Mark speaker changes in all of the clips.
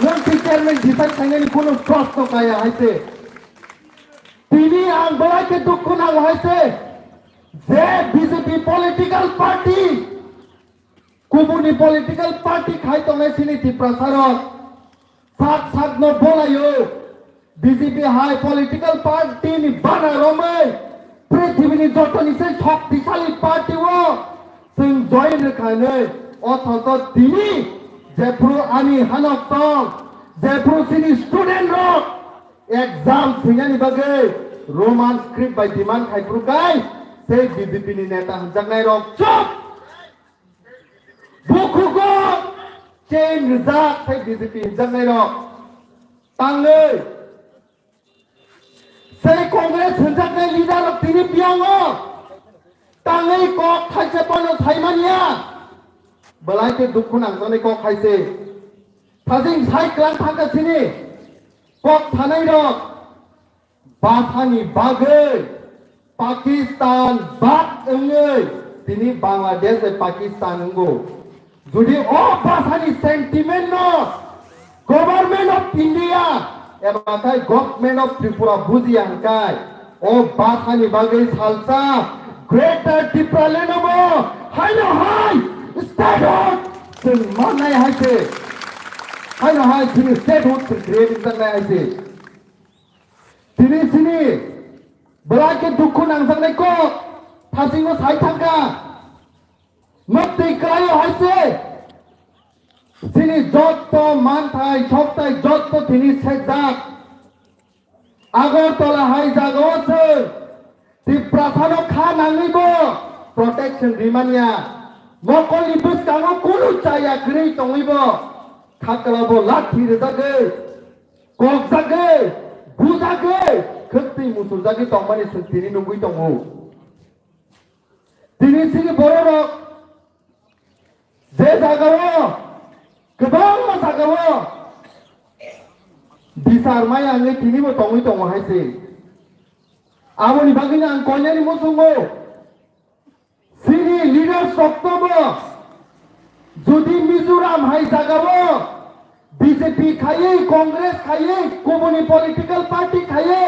Speaker 1: नों chairman decide खालामनायनि कोनो प्रश्न गैया हायसे दिनै आं बयबो दुखु नाङो हायसे जे बिजेपि पलिटिकल पार्टी गुबुननि पलिटिकल पार्टी खायदंनाय सिनायथि प्रसारक सात सात न बलायो बिजेपि हाय पलिटिकल पार्टी नि बानारमै पृथ्वीनि जतनिसे शक्तिशाली पार्टी वो जों जयन रोखानै अथच दिनै जेफ्रु आनि हानक दं जेफ्रु सिनि स्टुडेन्ट रक एग्जाम फैनायनि बागै रोमान स्क्रिप्ट बाय डिमान्ड खायफ्रुखाय से बिजेपि नि नेता हजानाय रक चुप बुखुखौ चेन रिजार्व से बिजेपि हजानाय रक तांनै से कांग्रेस हजानाय लिडार रक दिनै बियांगो तांनै कक खायसे पनो थाइमानिया बलायके दुखु नांजानाय कक खायसे थाजिं साइक्लां थांगासिनो कक थानाय रक बाथानि बागै पाकिस्तान बात ओङै दिनै बांलादेश पाकिस्तान ओंगो जुदि अ बाथानि सेंटिमेन्ट न गभर्नमेंट ऑफ इंडिया एबाथाय गवर्नमेंट ऑफ त्रिपुरा बुजिया हंखाय अ बाथानि बागै सालसा ग्रेटर त्रिपुरा लेनबो हायनो हाय स्टेटहुड जों मानाय हायसे हायनो हाय जों स्टेटहुड क्रिएट जानाय हायसे दिनै सिनि बलाके दुखु नांजानायखौ थासिङो सायथांगा मत्तै करायो हायसे सिनि जत्त मानथाय सबथाय जत्त दिनै सेजाक आगरतला हाय जागावसो त्रिपुरानो खा नाङैबो प्रटेक्शन रिमानिया मकलनि बुसकाङो कुनु जाया गरै दङैबो खाकलाबो लाठी रोजागै गगजागै बुजागै खोक्ति मुसुरजागै दंमानि जों दिनै नंगै दङ दिनै सिनि बर' रक जे जागावो गोबां जागावो बिसार माइ आङै दिनैबो दङै दङ हायसे आबोनि बागैनो आं कन्यानि मोसौङो सिनि लिडार सप्तबो जुदि मिजोराम हाय जागावो बीजेपी खायै कांग्रेस खायै गुबुननि पलिटिकल पार्टी खायै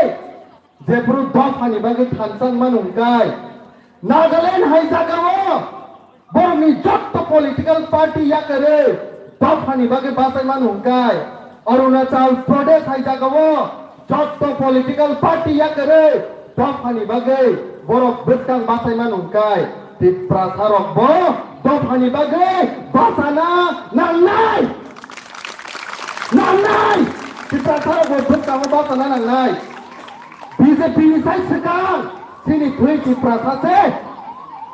Speaker 1: जेफ्रु दफानि बागै थानसां मानुंगाय नागालैंड हाय जागावो बरनि जत्त पलिटिकल पार्टी याकरे दफानि बागै बासाय मानुंगाय अरुणाचल प्रदेश हाय जागावो जत्त पलिटिकल पार्टी याकरे दफानि बागै बरफ बेसकां बासाय मानुंगाय त्रिपुरा सारकबो दफानि बागै बासाना नांनाय नांनाय त्रिपुरा सारकबो बेसकाङो बासाना नांनाय बीजेपी निफ्राय सिगां सिनि थै त्रिपुरा सासे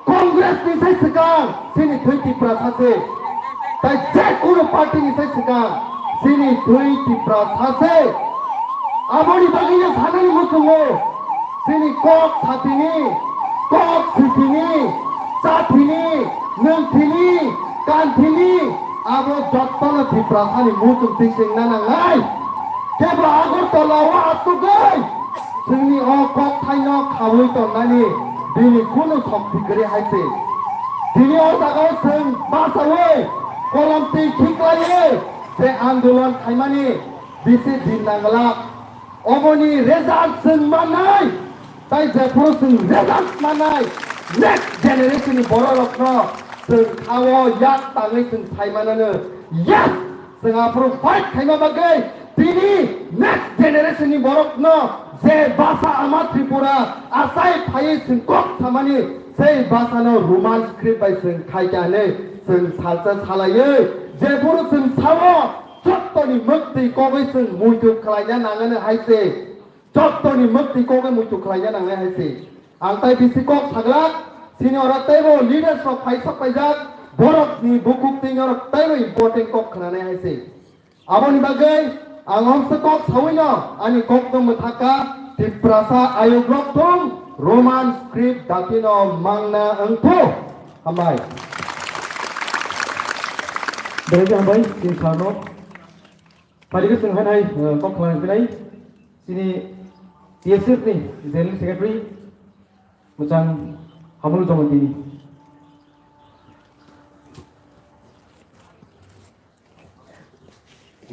Speaker 1: कांग्रेस निफ्राय सिगां सिनि थै त्रिपुरा सासे ताइ जेकुनु पार्टी निफ्राय सिगां सिनि थै त्रिपुरा सासे आबोनि बागैनो सानैनि मोसौङो सिनि कक साथिनि कक सिथिनि जाथिनि नोंथिनि कान्थिनि आबो जत्तनो त्रिपुरा सानि मुसुं थिंसिंना नांनाय जेब्ला आगरतलाव आसुगै जोंनि अ कक थाइनो खावै दंनानि दिनै कुनु सक्ति गैया हायसे दिनै अ जागाव जों बासावै कलमति खिख्लायै जे आन्दोलन खायमानि बेसे दिन नांला अबनि रेजाल्ट जों मानाय ताइ जेफ्रु जों रेजाल्ट मानाय नेक्स्ट जेनेरेशननि बर' रत्न जों खावो याक ताङै जों थाइमानानो याक जों आफ्रो फाइट खायमा बागै दिनै नेक्स्ट जेनेरेशननि बर' रत्न जे भाषा आमा त्रिपुरा आसाय फायै जों कक थामानि से भाषानो रोमान स्क्रिप्ट बाय जों खायगानै जों सालसा सालायै जेफ्रु जों सावो जत्तनि मक्ति कगै जों मुयथु खालायना नाङानो हायसे जत्तनि मक्ति कगै मुयथु खालायना नाङा हायसे आं ताइ बिसि कक थाग्ला सिनियरा ताइबो लिडार्स अफ फाइसक पाइजाक बरफनि बुकुक तिङर ताइबो इम्पोर्टेन्ट कक खानानै हायसे आबोनि बागै आं हमसे कक सावैनो आनि कक दं थाका त्रिपुरासा आयोग रक दं रोमान स्क्रिप्ट दाकिनो मांना अंखु हामबाय
Speaker 2: बेबायदि हामबाय जों सारनो फारिखौ सोंहानाय कक खालामफैनाय जोंनि PSFनि जेनेरेल सेक्रेटारि मोजां हामल दङ दिनै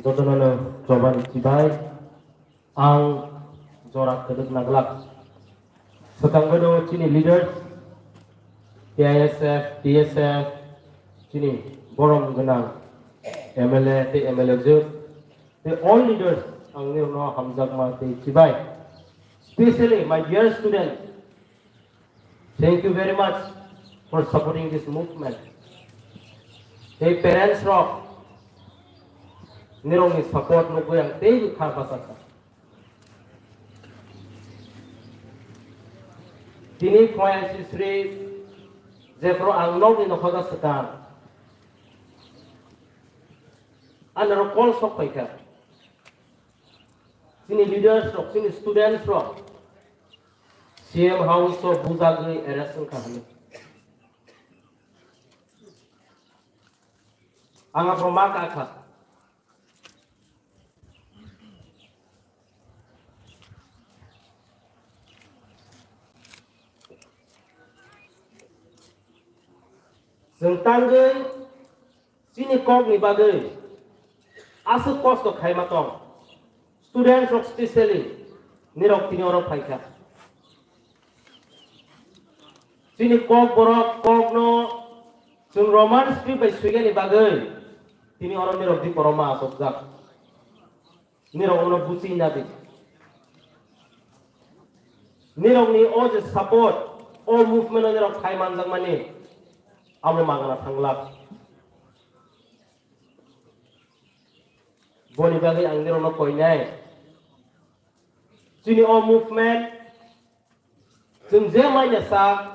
Speaker 3: jotono coban cibai ang jorak kedek naglak sekang bedo cini leaders TISF, DSF cini borom genang MLA, MLA Jut, all leaders ang nirno hamzak mati cibai. Especially my dear students, thank you very much for supporting this movement. Hey parents rock, nirong ni support no ko yang tei khar pasaka. Tini koyan sisri Jefro ang nog ni nakhoda sekan. Another call sok paika. Sini leaders rock, sini students rock. CM House of Buzagri Erasan Kahani. Anga promak akha. Sentanggai sini kog ni bagai asu kos to khai matong students rock specially nirok tini orang paika sini kog borok kog no sung roman script by suiga ni bagai tini orang nirok di poroma asok jak nirok ono buci nabi nirok ni oje support all movement nirok khai manjak mani Amre mangana thanglak boni bagi angdir ono koinai sini all movement sung jemai nyasa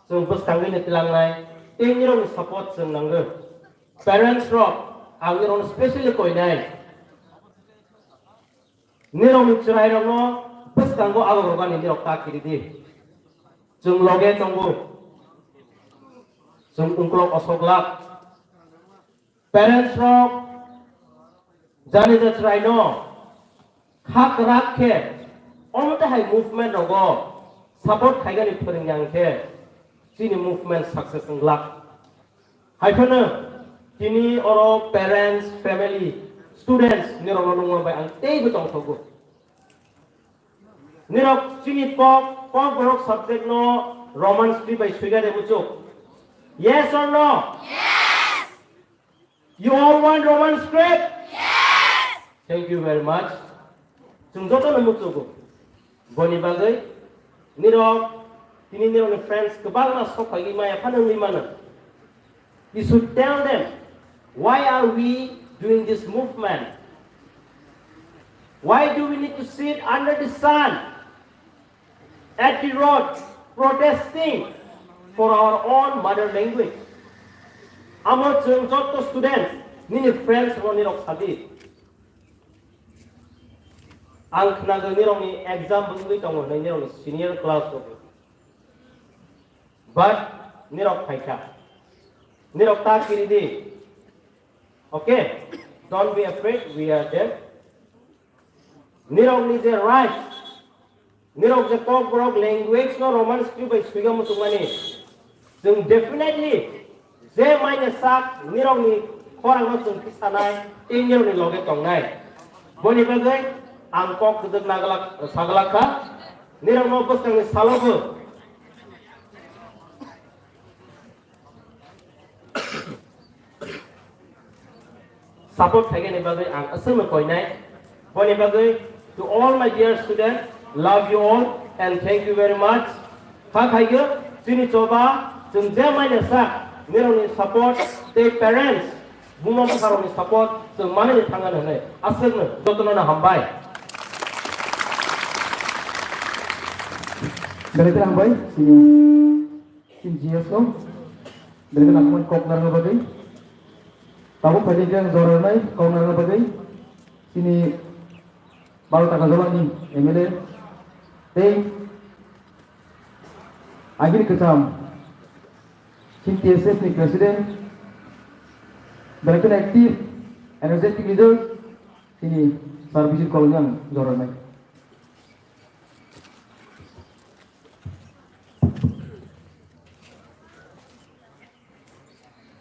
Speaker 3: sung pustanggi ni tilangnai tingirong support sung nangge parents rock angdir ono specially koinai nirong churai rono pustanggo agorogan ni rok ta kiri di sung loge tonggo sung ungklok osoglak parents rock jani the traino khak rakhe omote hai movement rogo support khaigani phoringyang ke sini movement success nglak haifana tini oro parents family students nirong nong bai ang tei butong thogo nirok sini kok borok subject no roman script by suigare buchuk. Yes or no?
Speaker 4: Yes!
Speaker 3: You all want Roman script?
Speaker 4: Yes!
Speaker 3: Thank you very much. Sungjoto namu tugu. Boni bagai, nirok, tini nirok ni friends kebal na sok pagi maya panang limana. You should tell them, why are we doing this movement? Why do we need to sit under the sun at the road protesting for our own mother language? Amor jenggot students, nini friends mo nirok sabi. Ang knaga nirok ni exam bungi tongo na nirok ni senior class ko. But nirok paika, nirok ta kiri di. Okay, don't be afraid. We are there. Nirok ni the right. Nirok the kok borok language no Roman script by suiga mo tumani. Sung definitely je maine sak nirong ni khorang no sung kisanai tingir ni loge tongnai boni bagai angkok kedek nagalak sagalaka nirong no bostang ni salogo support thage ni bagai ang asal me koinai boni bagai to all my dear students, love you all and thank you very much. Ha khaiga sini coba sung jemai ni sak nirong ni support the parents buma pasarong ni support sung mana ni tangan ni asal ni jotono na hambai
Speaker 2: Dari itu hambai sini sini jias no dari itu lakukan kok nang bagai tahu pada yang zoran nai kau nang bagai sini baru tak zoran ni MLA teh akhir kecam Kim TSF ni presiden mereka aktif energetic leader ini service kolonial zoran nai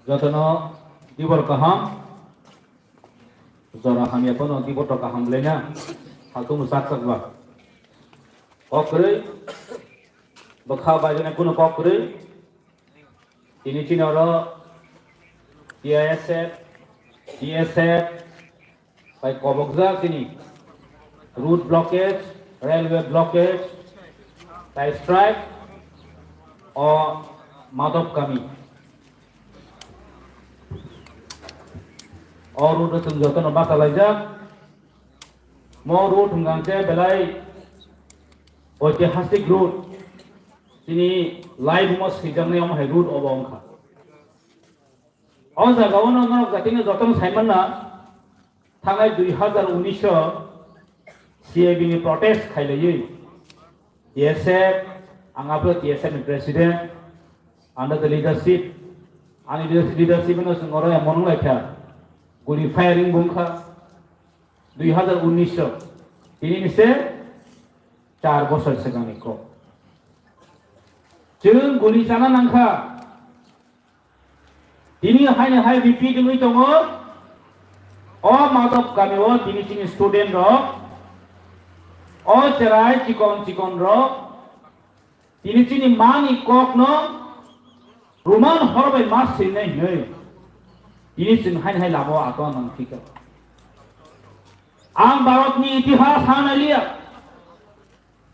Speaker 5: jotono dibor kaham
Speaker 3: Zora hamia pun nanti foto kahamlenya, satu musak sakwa. Kokre, bakha bajunya kuno kokre, ini Cina orang TSF, by Kobokza sini, route blockage, railway blockage, by strike, or madop kami. Or route senjata nombak kalajak, mau route mengangkat belai, ঐতিহাসিক route, sini live mos hijangnya om hai route obongka. Oh jagawan orang katanya jatuh Simon na, tanggal 2019 CAB ni protest khailai. TSF, angaplo TSF president, under the leadership, ani leadership ni sengoro yang monong lekha. Guli firing bungka 2019 ini se 4 বছর sekarang ko jeung guli sana nangka ini hai repeat ngi tongo o madop kami o ini sini student ro o cerai cikon ro ini sini mani kok no ruman horbai mas sini nei ini sing hai labo atau nang fikir ang Bharat ni itihas hana liya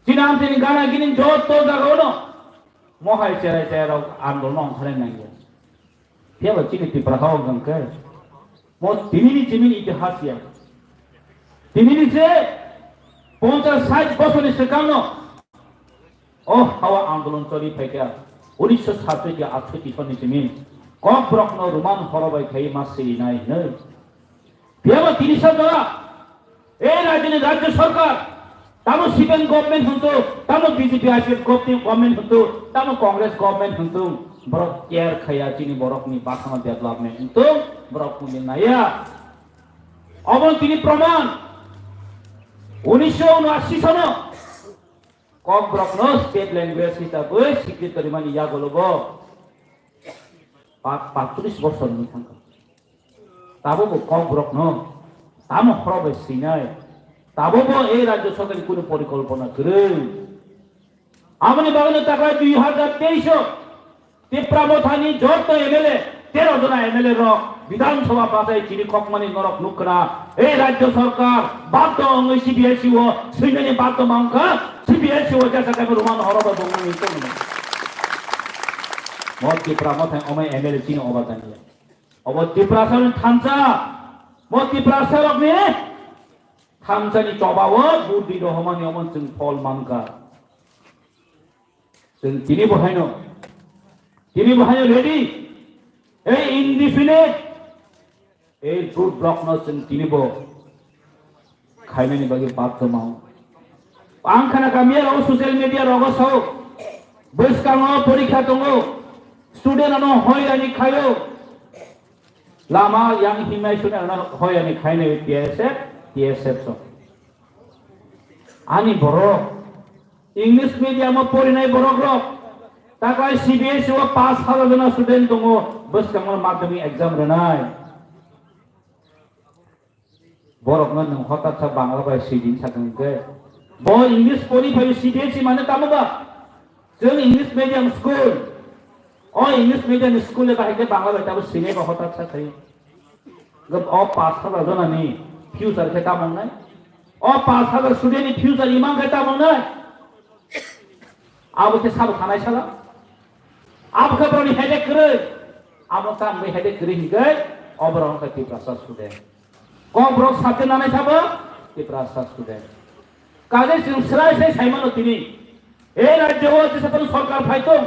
Speaker 3: sinam sini gana gini jod to jagono mohai cerai rok andolon thare nang ya piaba chini tiprahau gangke mo timini itihas ya timini se 50-60 বছরের সেকানো ও হাওয়া আন্দোলন চলি থেকে 1960 ke 68 সনে জমিন kok brokno ruman horobai khai masiri nai ne piaba 30 jora ei rajya sarkar tamo CPM government hunto tamo BJP IPF government hunto tamo Congress government hunto brok care khaya chini borok ni basama development hunto brok ni naya obon tini proman 1979 সনে kok brokno state language hisabe স্বীকৃত rimani ya golobo 45 বছর নি থাকা তাবো কম Brock ন তামো খরবে Sinai তাবো এই রাজ্য সরকার কোনো পরিকল্পনা করে আমনি বাগানে টাকা 2023 ত্রিপুরামথানি যত এমএলএ 13 জন এমএলএ র বিধানসভা পাতায় চিনি ককমানি নরক নুকরা এই রাজ্য সরকার বাধ্য অঙ্গ সিবিএসই ও সিনেনি বাধ্য মাংকা সিবিএসই ও জায়গা কামে রুমান হরবা দঙ্গনি তো mod Tripura mod omai MLA chini obatania obot Tripura sarun thamsa mod Tripura sarok ni thamsa ni chobawo buddi rohmani omon chung phol manka chung tini bohaino ready ei indefinite ei root block no chung tini bo khaimani bagi batto mau angkhana kamiya ro social media rogo sau beskamo porikha tongo student ano hoy ani khayo lama yang himai student ano hoy ani khaine TSF so ani boro english medium o pori nai boro gro takai CBSE o 5000 jona student dongo bus kamar madhyamik exam renai borok nang hotat sa bangla bai sidin sakang ke bo english pori bai CBSE mane tamoba jeng english medium school और English medium school ले बाहर के बांग्ला बेटा वो सीने का होता अच्छा था जब और 5000 जना नहीं फ्यूचर के काम होना है और 5000 स्टूडेंट नहीं फ्यूचर इमाम के काम होना है आप उसे सब खाना चला आप का बड़ी हेडेक करे आप काम में हेडेक करे ही गए और बड़ा उनका Tripura स्टूडेंट कौन ब्रोक साथे नामे सब Tripura स्टूडेंट काजे सिलसिला से साइमन होती नहीं ए राज्य वो जिसे पर सरकार phyto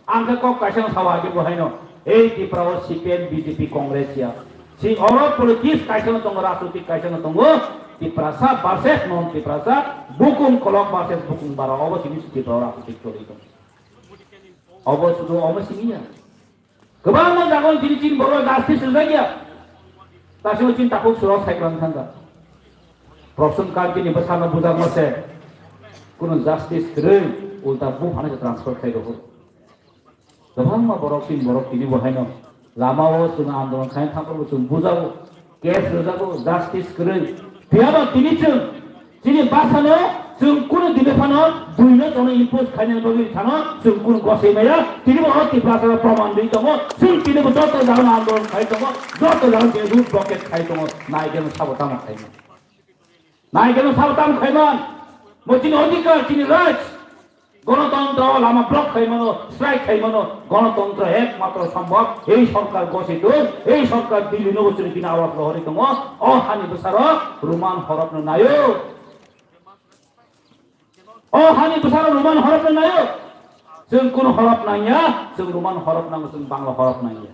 Speaker 3: angka kok kaisang sawagi bohaino ei Tripura CPM BJP Congress ya si oro politis kaisang tong rasuti kaisang tong Tripura versus non Tripura bukum kolok versus bukum bara obo sini Tripura rasuti choli to obo sudu obo sini ya kebang mo jagon cin boro justice saja tasio cin takut surat saikran thanga profesion card ni bersama buzang mase kuno justice keren ulta bu phane transfer khai do गोबां मा borok tini bohaino lama o sung andolon khain thangro sung bujao case रोजाबो justice करै बियाबा तिनि जों जिनि बासानो जों कुनु दिबेफानो दुइनो जनो impose खायनो बगै थानो जों कुनु गसैमाया तिनिबो अति प्रासा प्रमाण दै दङ जों तिनिबो जत जानो आन्दोलन खाइ दङ जत जानो तिनि रुट ब्लकेट खाइ दङ नायगेनो साबताम खाइमोन नायगेनो साबताम खाइमोन मोचिनि अधिकार तिनि राइट्स গণতন্ত্র লামা ব্লক খাইমানো স্ট্রাইক খাইমানো গণতন্ত্র একমাত্র সম্ভব এই সরকার গঠিত এই সরকার দিল্লি নবচুরি কিনা আওয়াজ লহরি দङ অহানি বসার রোমান হরফ নায়ো অহানি বসার রোমান হরফ নায়ো जों কোনো হরফ নাইয়া जों রোমান হরফ নাঙ্গো जों বাংলা হরফ নাইয়া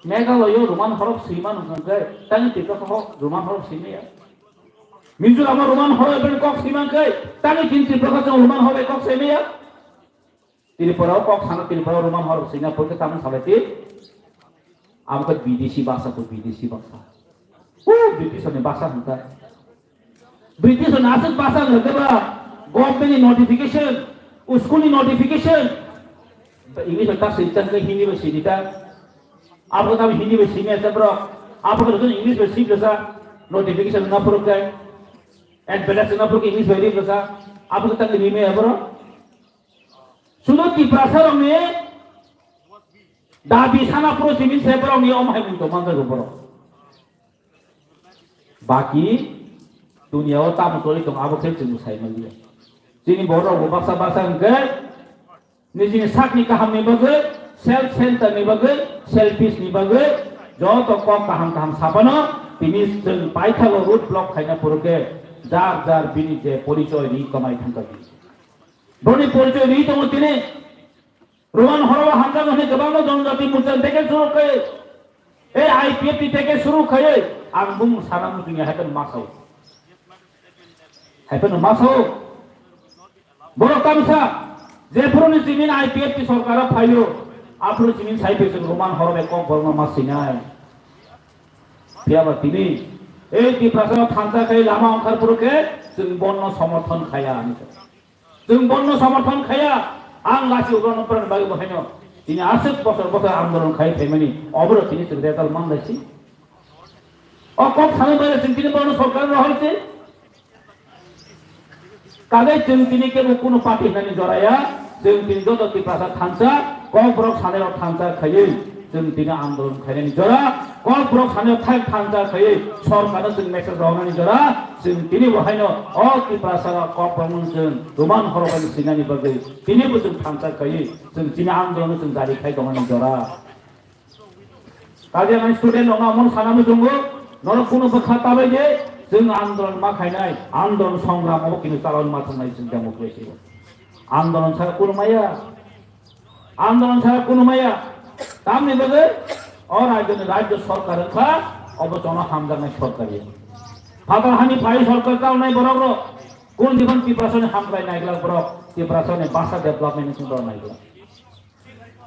Speaker 3: মেঘালয় রোমান হরফ সীমা নঙ্গে তানি টিকা রোমান হরফ সীমায়া মিজোরাম রোমান হরফ কক সীমাকে তানি কিন্তু প্রকাশন রোমান হবে কক সীমায়া ত্রিপুরাও কক সানা ত্রিপুরা রোমান হরফ সীমা পড়তে তামন সালাতি আমাকে বিদেশি ভাষা তো বিদেশি ভাষা ও ব্রিটিশনে ভাষা হতা ব্রিটিশ নাসক ভাষা হতেবা গভর্নমেন্ট নোটিফিকেশন স্কুলি নোটিফিকেশন इंग्लिश ता सिस्टम के हिंदी में सीधा आपको तब हिंदी में सीने सब रो आपको तो इंग्लिश में सीख जैसा नोटिफिकेशन ना प्रूफ है एडवर्टाइज ना प्रूफ इंग्लिश में जैसा आपको तक नहीं में है ब्रो सुनो की प्रसार में दाबी साना प्रो सिमिन से ब्रो में ओम है तो मंगल को ब्रो बाकी दुनिया वो ताम तो लेकिन आपको से चुनु साइ मन लिया जिनी बोरो वो भाषा भाषा के निजिनि साकनि काहाम नि बगै सेल्फ सेंटर नि बगै सेल्फिश नि बगै जो तो कम काहाम साबानो तिनि जों पाइथागो रुट ब्लक खाइना पुरुके जार जार बिनि जे परिचय नि कमाइ थांगि बनि परिचय नि दङ तिनि रोमान हरवा हामजा गने गोबां जनजाति मुरजान থেকে শুরু করে এই আইপিএফটি থেকে শুরু করে आं बुं साना मुजिनि हायपेन मासाव बर कामसा जेफोरनि जिमिन आईपीएफटी सरकारा फायो आफोर जिमिन साइफेजों रोमान हरबे कम बरमा मासिनाय पियाबा तिनि ए दिफ्रासाव थांजाखै लामा ओंखारपुरके जों बन्न समर्थन खाया जों बन्न समर्थन खाया आं लासि उग्रनफोर बागै बहायनो तिनि 80 बছর बছर आन्दोलन खाय फैमानि अबरो तिनि सुबिदाल मानलायसि अ कम सानै बारे जों तिनि बन्न सरकार रहलसे कागे जों तिनि के कोनो पार्टी होननानै जराया जों तिनि जदति प्रासा थांसा कब्रक सानेराव थांसा खायै जों तिनि आन्दोलन खायनानै जरा कब्रक सानेराव थांसा खायै सरकारनो जों मेसेज रावनानै जरा जों तिनि बहायनो अ ति प्रासा कब्रमन जों रोमान हरबानि सिनानि बगै तिनिबो जों थांसा खायै जों तिनि आन्दोलन जों जारि खाय दंनानै जरा कागे माने स्टुडेन्ट नङा मन सानामो जोंबो नर कोनो बखाताबाय जे जों आन्दोलन मा खायनाय आन्दोलन संग्रामाव किनु चालावन मा थांनाय जों डेमोक्रेसि आन्दोलन सारा कोनो माया तामनि बगै और राज्य सरकार खा अबचना हामजानाय सरकारि फादार हानि फाइ सरकार तावनाय बरग्र कोन दिबन पिप्रासने हामलाय नायग्ला बरग पिप्रासने भाषा डेभलपमेन्ट सुन्दर नायग्ला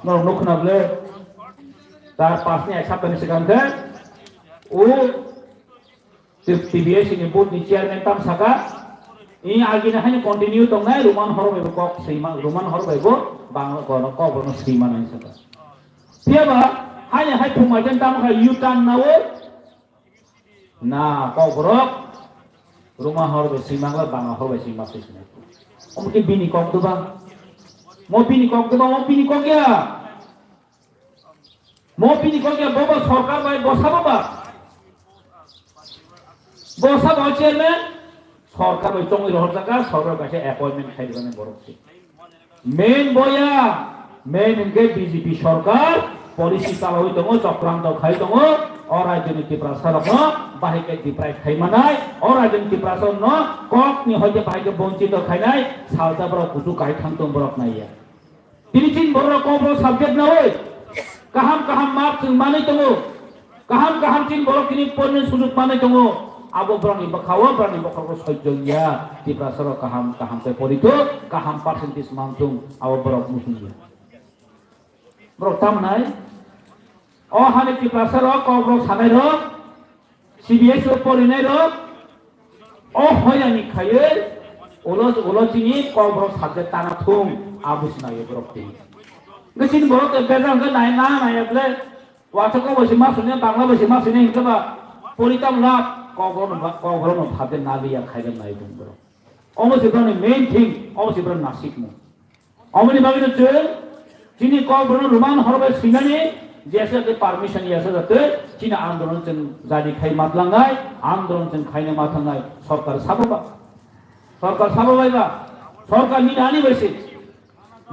Speaker 3: न नखनाबले तार पासनि एक सप्ताहनि सिगांखै ओ TBS ini board ni chairman tam saka ini agina hani continue tong nai roman horo bebo kok seima roman horo bebo bangla kono ko bono seima nai saka siapa hanya hai pumajan tam ka yutan nawo na ko borok roman horo be seima la bangla horo be seima sesina om ki bini kok tu bang mo bini kok ya bobo sarkar bai bosabo ba বসা chairman সরকার ওই চঙ্গি রহর জায়গা সরকার কাছে appointment খাই দিবেন বরফসি main ইনকে BJP সরকার policy চালা হই দङ চক্রান্ত খাই দङ অরাজনীতি প্রসারণ বাহিকে ডিপ্রাইভ খাই মানায় অরাজনীতি প্রসারণ ককনি হইতে বাহিকে বঞ্চিত খাইনাই সালতা বড় কুটু কাই থাংতং বরক নাইয়া তিনি চিন বড় কবর সাবজেক্ট না হই কাহাম মাপ মানাই দङ কাহাম চিন বড় তিনি পণ্য সুযোগ মানাই দङ abo berani bakawa berani bakal sojongnya di prasara kaham te porito kaham persentis mantung abo berok musuhnya berok tamnai oh hani di prasara kau berok sanai ro CBS porinai ro oh hoyani khaye ulo chini kau berok sabjek tanah tung abus nai berok ting gecin berok bezang ke nai ble
Speaker 5: ওয়াচক বসে মাসুনে বাংলা বসে মাসুনে হিংসা পরিতাম লাভ কখনো ভাবে না লিয়া খাইবেন না এই বন্ধুরা অবশ্যই মেইন থিং অবশ্যই নাসিক মো অমনি ভাবি হচ্ছে চিনি কখনো রোমান হরবে সিনানি যেসে পারমিশন ইয়াসে যাতে চীনা আন্দোলন চেন জারি খাই মাতলাঙ্গাই আন্দোলন চেন খাইনে মাথাঙ্গাই সরকার সাববা সরকার নিনে আনি বসে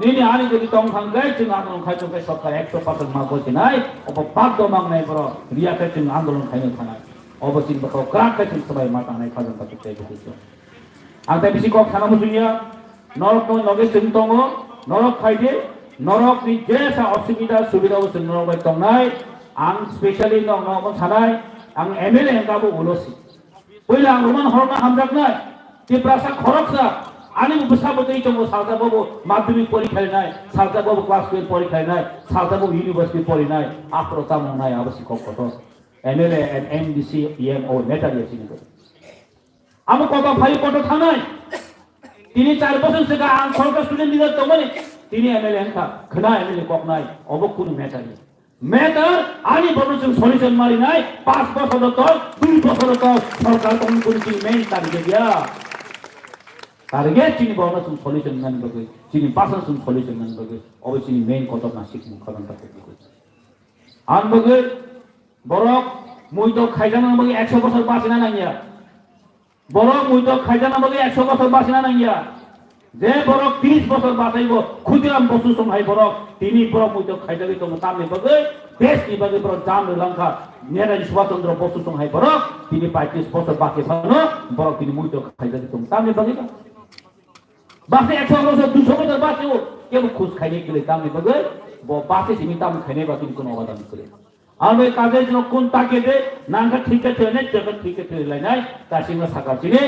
Speaker 5: নিনে আনি যদি তং থাঙ্গাই চেন আন্দোলন খাই চোখে সরকার 100% মা বলছে নাই অব বাধ্য মাংনাই বড় রিয়াকে চেন আন্দোলন খাইনে থানায় অবচিন বাকাও ক্রাক চেন সবাই মাতাঙ্গাই খাজন পাতে চাইছে আর তাই বেশি কক থানা মুসুনিয়া নরক লগে চেন তং নরক খাইদে নরক ni jesa অসুবিধা সুবিধা বসে নরক বাই তংনাই আং স্পেশালি নরক ছাড়াই আং এমএলএ এঙ্গাবো উলসি পয়লা আং রোমান হরনা হামজাক নাই তে প্রাসা খরকসা আনি বসাবতেই তো সালতা বাবু মাধ্যমিক পরীক্ষায় নাই সালতা বাবু ক্লাস 12 পরীক্ষায় নাই সালতা বাবু ইউনিভার্সিটি পড়ি নাই আফরো তামন নাই অবশ্যই কত এমএলএ এন্ড এমডিসি ইএমও নেতা দিয়েছি আমি কত ভাই কত থানায় তিনি 4 বছর থেকে আং সরকার স্টুডেন্ট দিতে তো মানে তিনি এমএলএ এনকা খনা এমএলএ কক নাই অবক কোন ম্যাটার আনি বড়সং সলিউশন মারি নাই 5 বছর তো 2 বছর তো সরকার কোন কি মেইন টার্গেট দিয়া টার্গেট চিনি বড়সং সলিউশন মান বগে চিনি পাসসং সলিউশন মান বগে অবশ্যই মেইন কত না শিখমু কারণ তা করতে আন বগে বড় মুই তো খাইজানা বগে 100 বছর বাঁচি না নাইয়া বড় মুই তো খাইজানা বগে 100 বছর বাঁচি না নাইয়া যে বড় 30 বছর বাঁচাইব ক্ষুদিরাম বসু সময় বড় তিনি বড় মুইতো খাইজাবি তো তামে বগে দেশ কি বগে বড় জাম লঙ্কা নেতাজি সুভাষচন্দ্র বসু সময় বড় তিনি 35 বছর বাকি ভানো বড় তিনি মুইতো খাইজাবি তো তামে বগে বাসে 100 বছর 200 বছর বাঁচিও কেউ খুশ খাইনে গেলে তামে বগে বাসে তিনি তাম খাইনে বা তিনি কোনো অবদান করে আর ওই কাজের জন্য কোন তাকে দে নাঙ্গা ঠিক আছে না জায়গা ঠিক আছে নাই তার সঙ্গে সাকা চিনে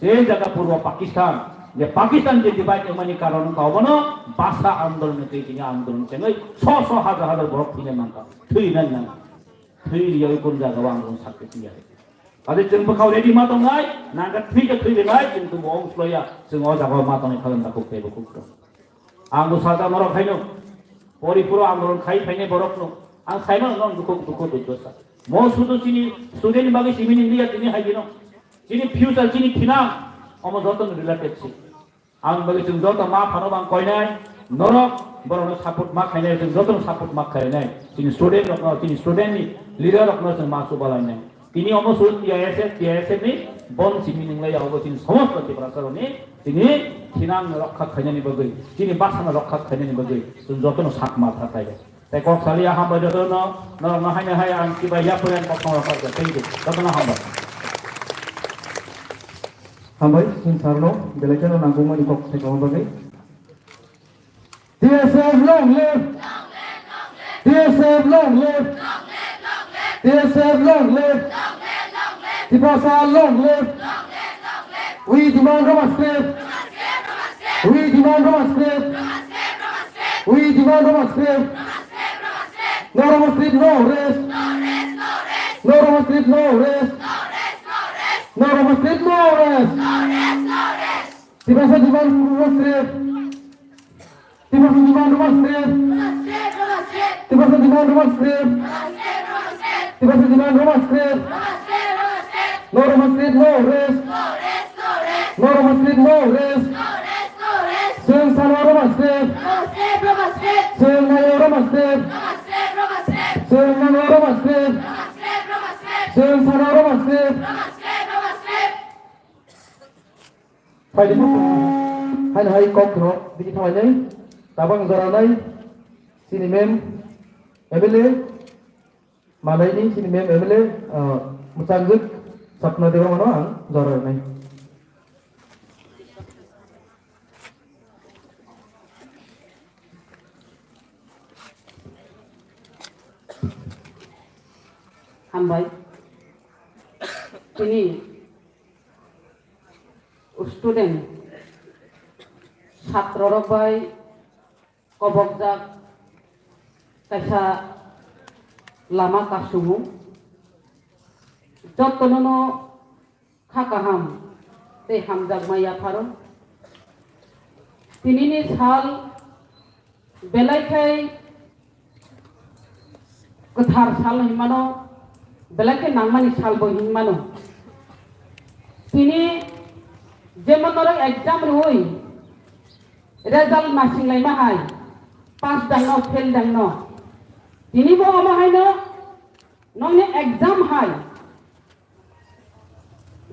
Speaker 5: সেই জায়গা পূর্ব পাকিস্তান যে পাকিস্তান যে ডিভাইড মানে কারণ কাবনো ভাষা আন্দোলনে তিনি আন্দোলন চেঙ্গই 600 হাজার বড় ফিনে মানকা থুই না থুই রিয় কোন জায়গা আন্দোলন সাথে কি আছে তাদের জন্য খাও রেডি মাতো নাই নাঙ্গা ঠিক আছে থুই নাই কিন্তু বংশ লইয়া जों অ জায়গা মাতনে খালেন তা খুব পেব খুব আঙ্গু সাদা মর খাইনো পরিপুর আন্দোলন খাই ফাইনে বরকনো আং সাইনো নন দুঃখ দুঃখসা মো শুধু চিনি স্টুডেন্ট বাগে সিমিন ইন্ডিয়া তিনি হাইদিনো চিনি ফিউচার চিনি থিনা অম যতন রিলেটেড ছি আং বাগে जों যত মা ফানো বাং কয়নাই নরক বরনো সাপোর্ট মা খাইনাই जों যতন সাপোর্ট মা খাইনাই চিনি স্টুডেন্ট রকনো চিনি স্টুডেন্ট নি লিডার রকনো जों মা সুবালাই নাই তিনি অম সুর টিআইএসএ নি বন সিমিন ইংলাই অব চিনি সমস্ত ত্রিপুরাচরণে তিনি থিনাং রক্ষা খাইনানি বাগে তিনি বাসানা রক্ষা খাইনানি বাগে जों যতন সাত মা থাকাই তাই কক সালিয়া হামবা যতন ন হাইনা হাই আং কিবা ইয়াপয়ান কক রক্ষা থ্যাংক ইউ যতন হামবা
Speaker 2: Hambai, sin sarno, belajar nanggung mani kok sekali bagai.
Speaker 1: DSF long live! DSF long live! DSF long live! Tipasa long live! We demand Roma script! We demand Roma script! We demand Roma script! No Roma script, no rest! No Roma script, no rest! No Roma script, no rest! Tipasa demand Roma script! Tipasa demand Roma script! Tipasa demand Roma script! Tipasa demand Roma script! No Roma script, no rest! No Roma script, no rest! Sing Sana Roma script! Sing Naya Roma script! Sing Naya Roma script! Sing Sana Roma script!
Speaker 2: Phải đi mất hay là hay con nó đi thôi đấy ta bằng giờ đây xin em MLA mà đây đi xin em MLA một trang dứt sập nơi đây nó giờ rồi này
Speaker 6: Hambai ini student ছাত্র রবাই কবকজাক কাইসা লামা কাসুমু যতননো খাকাহাম তে হামজাক মাইয়া ফারো তিনিনি সাল বেলাইখাই kethar sal himano belake nangmani salbo himano tini jemon orang exam rui result masing lai mahai pass dang no fail dang no tini bo ama hai no nongni exam hai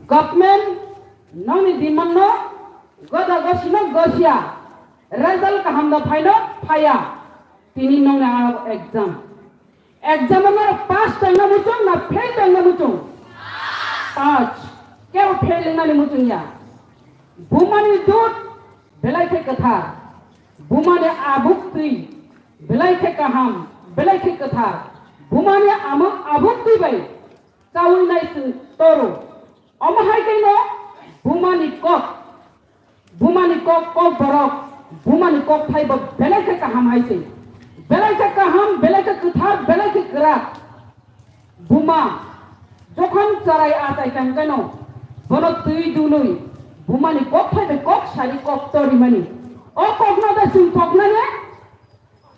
Speaker 6: government nongni diman no goda gosino gosia result kaham no phaino phaya tini nongni exam exam আমার pass টাইনা মুচুং না fail টাইনা মুচুং পাঁচ কেউ fail নানি মুচুং ya বুমানি দুধ বেলাইতে কথা বুমানে আবুক তুই বেলাইতে কাহাম বেলাইতে কথা বুমানে আমক আবুক তুই বাই চাউল নাই তরু অমহাই কেন বুমানি কক কক বরক বুমানি কক ফাইব বেলাইতে কাহাম হাইছে বেলাইতে কাহাম বেলাইতে কথা বেলাইতে করা বুমা যখন চারাই আতাই কান কেন বন তুই দুলুই বুমানি কক ফাইবে কক সারি কক তরি মানি ও কক না দাসিন কক না নে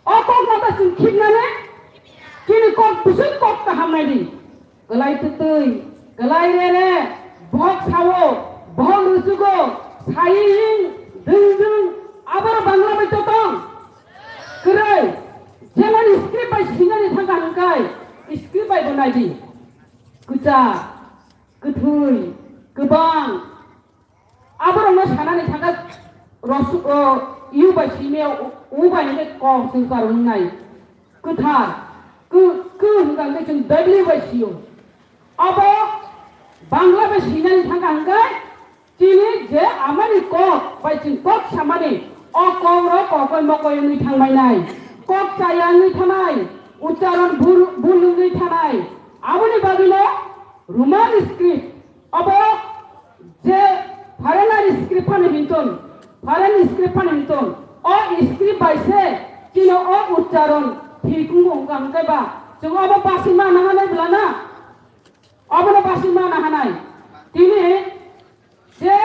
Speaker 6: ও কক না দাসিন ঠিক না নে কিনি কক বিশুন কক কাহাম নাইদি গলাই তুই গলাই রে ভক ছাও ভক রুসুগো সাইং দিং আবার বাংলা বাইতো তং করে যেমন স্ক্রিপ্ট বাই সিনানি থাকা হাঙ্কাই স্ক্রিপ্ট বাই বনাইদি কুচা কুথুই গোবাं আবার আমরা সানানি থাকা রস ইউ বাই সিমেও উ বাই নে ক সংসার হনাই কুথার কু হঙ্গাঙ্গে जों दैली বাই সিও আবা বাংলা বাই সিনানি থাকা হাঙ্কাই চিনি যে আমানি কক বাই চিন কক সামানি অ কর ককই মকই নুই থাंबाय নাই কক চায়াंनि थानाय उच्चारण भुलुंनि थानाय आबनि बागिलो रोमान स्क्रिप्ट अब जे फरेनार स्क्रिप्ट फाने हिंतन फरेन स्क्रिप्ट फाने हिंतन अ स्क्रिप्ट बाइसे किनो अ उच्चारण थिकुं गांगैबा जों अब बासिमा नाहानाय ब्लाना अबनो बासिमा नाहानाय तिनि जे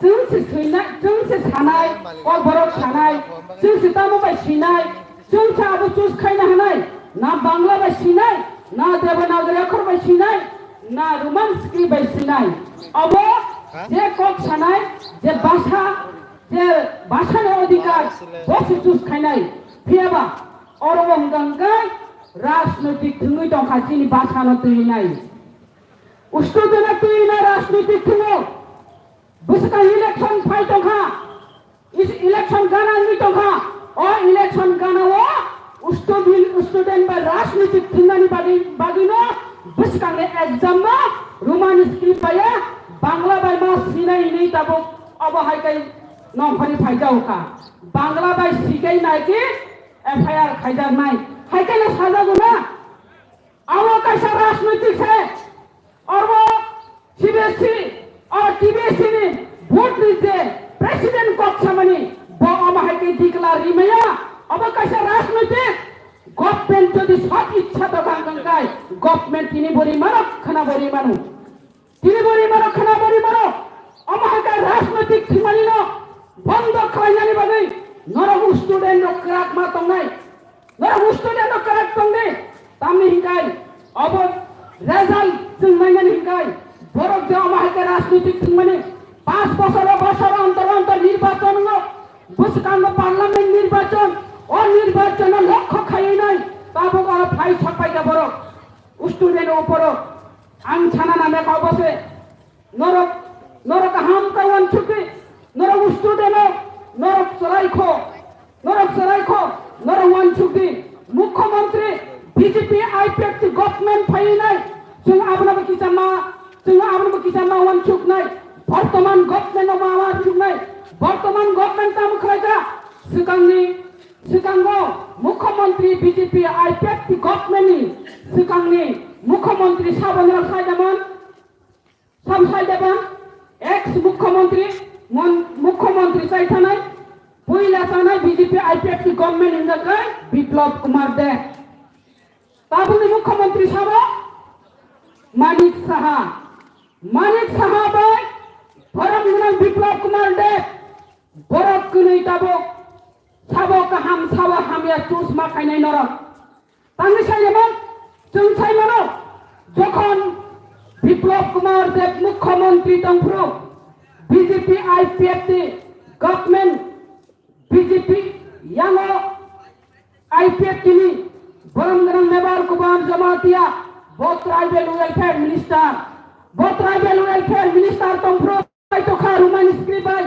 Speaker 6: जोंसो सानाय अ बरक सानाय जोंसो तामो बाय सिनाय जों साबो चुस खायनो हानाय ना बांला बाय सिनाय ना देवनागरी अक्षर बाय सिनाय ना रोमान स्क्रिप्ट बाय सिनाय अब जे কক सानाय जे भाषानि अधिकार बसे चुस खायनाय फियाबा अरबं गांगाय राजनैतिक थुङै दंखा जोंनि भाषानो तैनाय उस्टुदेना तैनाय राजनैतिक थुङो बुसका इलेक्शन फाइट दंखा इलेक्शन गाना नि दंखा अ इलेक्शन गानावो स्टुडेन्ट बा राजनीतिक थिंगानि बागिनो बुसकांगे एग्जाम मा रोमान स्क्रिप्ट बाया बांग्ला बाय मा सिनाय नै दाबो अबहायकाय नंफानि फाइजावका बांग्ला बाय सिगाय नायके एफआईआर खायजा नाय हायकाय साजागोना आलो कैसा राजनीतिक से और वो सीबीएसई और टीबीएसई ने वोट दीजिए प्रेसिडेंट को समझी वो अमाय के डिक्लेयर रिमेया अब कैसे राजनीतिक गवर्नमेंट যদি সৎ ইচ্ছা তো গাঙ্গাই গवर्नमेंट তিনি বরি মারো খানা বরি মানো তিনি বরি মারো খানা বরি মারো अमाय के राजनीतिक थिमानिनो बंद खायनानि बागै नरगु स्टुडेन्ट नो क्राक मा तंनाय नरगु स्टुडेन्ट नो क्राक तंने तामनि हिंगाय अब रेजाल्ट जों नायनानि हिंगाय बरक जे अमाय के राजनीतिक थिमानि 5 বছর অন্তর নির্বাচন বুসকাঙ্গ পার্লামেন্ট নির্বাচন ও নির্বাচন লক্ষ্য খাই নাই তাবো ফাই ছাপাইকা বড় স্টুডেন্ট উপর আং ছানা নামে কবসে নরক হাম কাওয়ান ছুটি নরক স্টুডেন্ট নরক সরাইখো নরক ওয়ান ছুটি মুখ্যমন্ত্রী বিজেপি আইপিএফ গভর্নমেন্ট ফাই নাই जों आबनाबो किसामा ওয়ান ছুক নাই বর্তমান গভর্নমেন্ট মামা ছুকনাই বর্তমান গভর্নমেন্ট তাম খরাইকা सिगांगो मुख्यमंत्री बीजेपी आईपीएफ गवर्नमेंटनि सिगांनि मुख्यमंत्री साबनराव सामसायदेबन एक्स मुख्यमंत्री सायथानाय पहिला जानाय बीजेपी आईपीएफ गवर्नमेंट हिंजाय बिप्लब कुमार देव ताबुनि मुख्यमंत्री साबो मानिक साहा बाय फरमगुना बिप्लब कुमार देव बरक कुनै ताबो साबो kaham sawa hamya chus ma kainai norok tangi sayeman जों साइमानो যখন বিপ্লব কুমার দেব মুখ্যমন্ত্রী তংফ্রু বিজেপি আইপিএফটি গভর্নমেন্ট বিজেপি ইয়াঙ্গো আইপিএফটি নি বরমগরম মেবার কুমার জমাতিয়া বো ট্রাইবেল ওয়েলফেয়ার মিনিস্টার তংফ্রু তখা রুমান স্ক্রিবাই